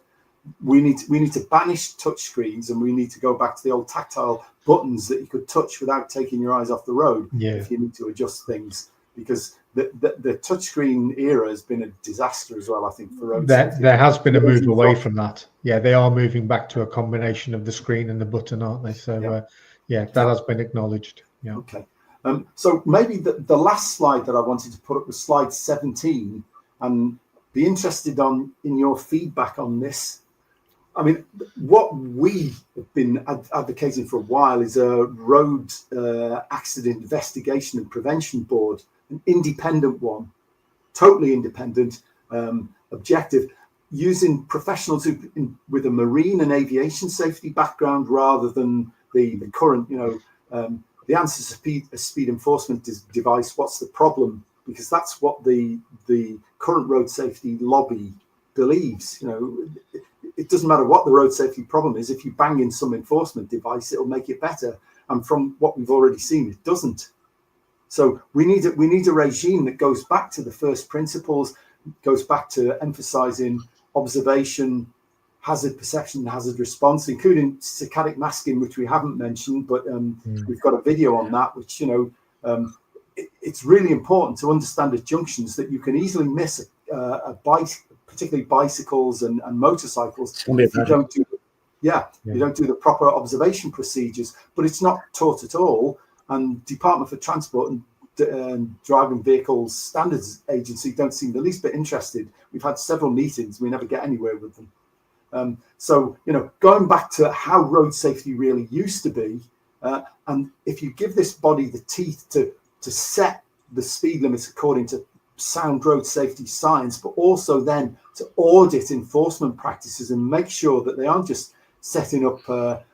We need to banish touchscreens, and we need to go back to the old tactile buttons that you could touch without taking your eyes off the road if you need to adjust things, because the touchscreen era has been a disaster as well, I think, for road safety. There has been a move away from that. Yeah, they are moving back to a combination of the screen and the button, aren't they? So, that has been acknowledged. Yeah. Okay. So maybe the last slide that I wanted to put up was slide 17, and be interested in your feedback on this. I mean, what we have been advocating for a while is a road accident investigation and prevention board, an independent one, totally independent, objective, using professionals with a marine and aviation safety background rather than the current, the answer to a speed enforcement device. What's the problem? Because that's what the current road safety lobby believes. It doesn't matter what the road safety problem is. If you bang in some enforcement device, it'll make it better. And from what we've already seen, it doesn't. So we need a regime that goes back to the first principles, goes back to emphasizing observation, hazard perception, hazard response, including saccadic masking, which we haven't mentioned, but we've got a video on that, which, it's really important to understand at junctions that you can easily miss a bike, particularly bicycles and motorcycles, if you don't do you don't do the proper observation procedures. But it's not taught at all, and Department for Transport and Driving Vehicles Standards Agency don't seem the least bit interested. We've had several meetings, we never get anywhere with them. So going back to how road safety really used to be, and if you give this body the teeth to set the speed limits according to sound road safety science, but also then to audit enforcement practices and make sure that they aren't just setting up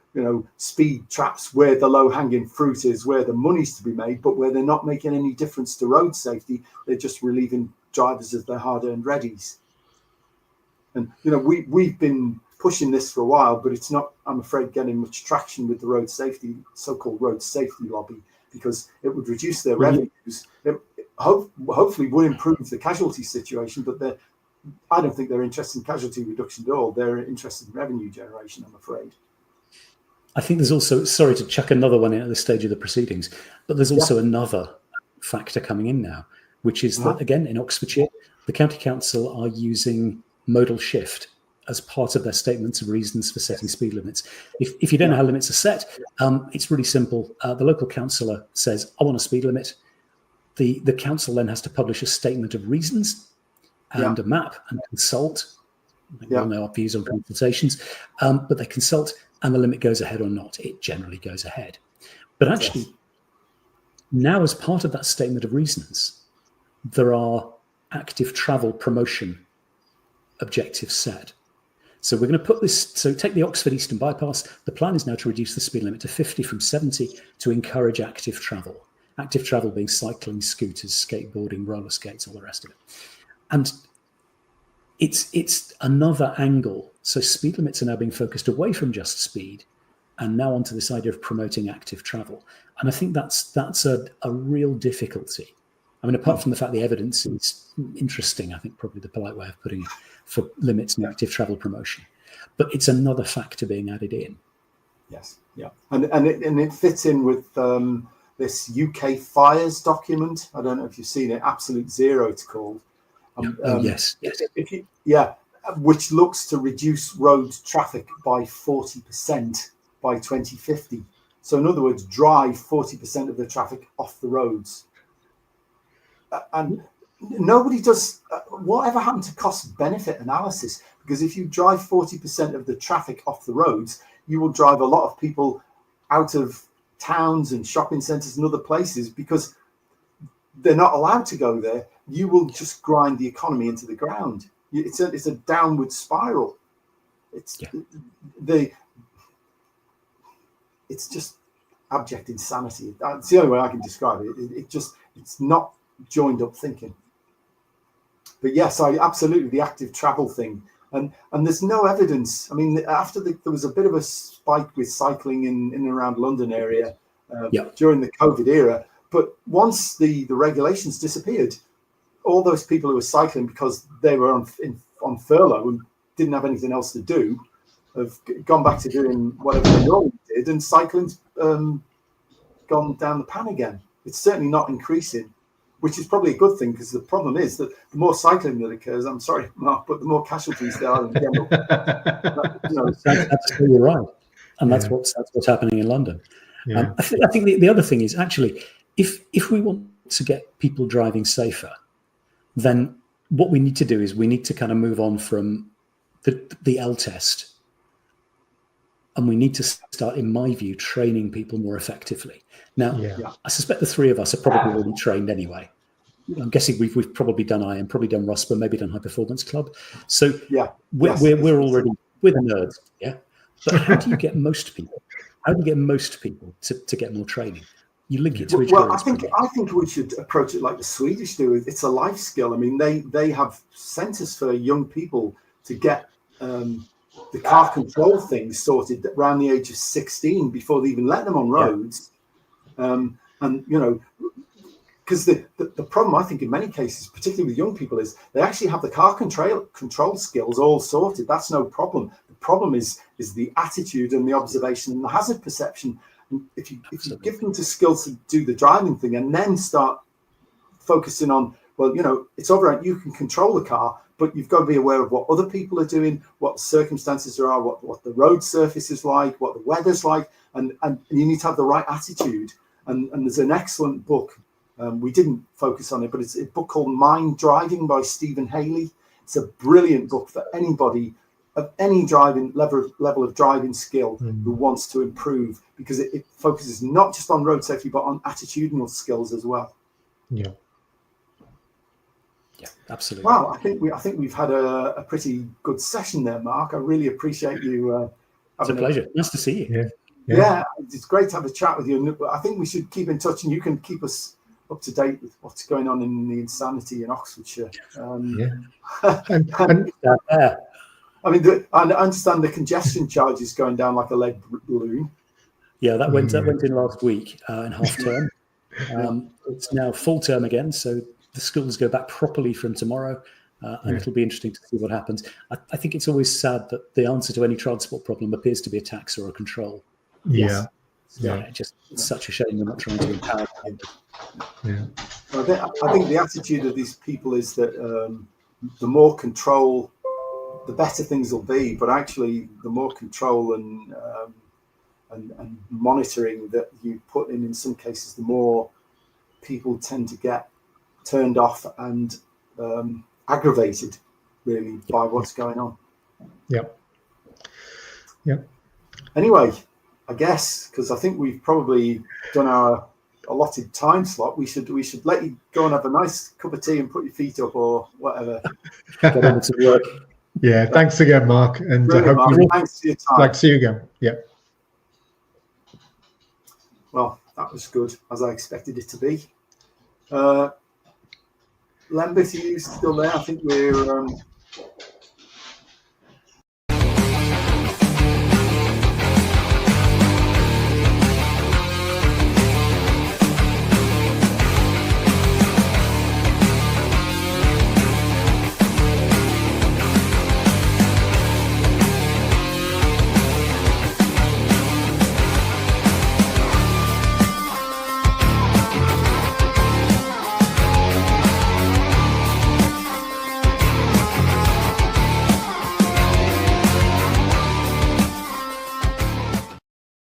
speed traps where the low-hanging fruit is, where the money's to be made, but where they're not making any difference to road safety. They're just relieving drivers of their hard-earned readies. And we've been pushing this for a while, but it's not, I'm afraid, getting much traction with the so-called road safety lobby, because it would reduce their revenues. It hopefully would improve the casualty situation, but I don't think they're interested in casualty reduction at all. They're interested in revenue generation, I'm afraid. I think there's also, sorry to chuck another one in at this stage of the proceedings, but there's also another factor coming in now, which is that, again, in Oxfordshire, the county council are using modal shift as part of their statements of reasons for setting speed limits. If you don't know how limits are set, it's really simple. The local councillor says, I want a speed limit. The council then has to publish a statement of reasons and a map and consult. We all know our views on consultations, but they consult and the limit goes ahead or not. It generally goes ahead. But actually, now as part of that statement of reasons, there are active travel promotion objectives set. So we're going to put this, so take the Oxford Eastern Bypass. The plan is now to reduce the speed limit to 50 from 70 to encourage active travel. Active travel being cycling, scooters, skateboarding, roller skates, all the rest of it. And it's another angle. So speed limits are now being focused away from just speed and now onto this idea of promoting active travel. And I think that's a real difficulty. I mean, apart from the fact the evidence is interesting, I think probably the polite way of putting it, for limits and active travel promotion. But it's another factor being added in. Yes, yeah. And it fits in with this UK fires document. I don't know if you've seen it, Absolute Zero it's called. Yes. Which looks to reduce road traffic by 40% by 2050. So in other words, drive 40% of the traffic off the roads. And nobody does whatever happened to cost benefit analysis, because if you drive 40% of the traffic off the roads, you will drive a lot of people out of towns and shopping centres and other places because they're not allowed to go there. You will just grind the economy into the ground. It's a downward spiral. It's just abject insanity. That's the only way I can describe it. It's not joined up thinking. But yes, absolutely the active travel thing, and there's no evidence. I mean, after there was a bit of a spike with cycling in and around London area during the COVID era, but once the regulations disappeared, all those people who were cycling because they were on furlough and didn't have anything else to do have gone back to doing whatever they normally did, and cycling's gone down the pan again. It's certainly not increasing, which is probably a good thing, because the problem is that the more cycling that occurs, I'm sorry, Mark, but the more casualties there are in general. That's absolutely right. And that's what's happening in London. I think the other thing is actually, if we want to get people driving safer, then what we need to do is we need to kind of move on from the L test. And we need to start, in my view, training people more effectively. Now, I suspect the three of us are probably already trained anyway. I'm guessing we've probably done IM, probably done ROSPA, maybe done High Performance Club. So we're already, we're the nerds, But how do you get most people? How do you get most people to get more training? You link it to experience. Well, I think we should approach it like the Swedish do. It's a life skill. I mean, they have centres for young people to get the car control thing sorted around the age of 16 before they even let them on roads. And because the problem, I think, in many cases, particularly with young people, is they actually have the car control skills all sorted. That's no problem. The problem is the attitude and the observation and the hazard perception. And if you give them the skills to do the driving thing and then start focusing on, well, it's all right, you can control the car, but you've got to be aware of what other people are doing, what circumstances there are, what the road surface is like, what the weather's like, and you need to have the right attitude. And there's an excellent book. We didn't focus on it, but it's a book called Mind Driving by Stephen Haley. It's a brilliant book for anybody of any driving level of driving skill who wants to improve, because it focuses not just on road safety, but on attitudinal skills as well. Yeah, absolutely. Wow, I think we've had a pretty good session there, Mark. I really appreciate you. It's a pleasure. Nice to see you. Yeah, it's great to have a chat with you. I think we should keep in touch, and you can keep us up to date with what's going on in the insanity in Oxfordshire. I mean, I understand the congestion charge is going down like a lead balloon. Yeah, that went in last week in half term. It's now full term again, so the schools go back properly from tomorrow, and it'll be interesting to see what happens. I think it's always sad that the answer to any transport problem appears to be a tax or a control. It's such a shame we're not trying to empower them. I think the attitude of these people is that the more control, the better things will be. But actually, the more control and monitoring that you put in some cases, the more people tend to get turned off and aggravated, really, by what's going on. Yep. Anyway, I guess, because I think we've probably done our allotted time slot, we should let you go and have a nice cup of tea and put your feet up or whatever. Get on to work. Yeah, thanks again, Mark, and Brilliant, Mark. hopefully Thanks for your time. like to see you again. Yeah. Well, that was good, as I expected it to be. Lambert, are you still there? I think we're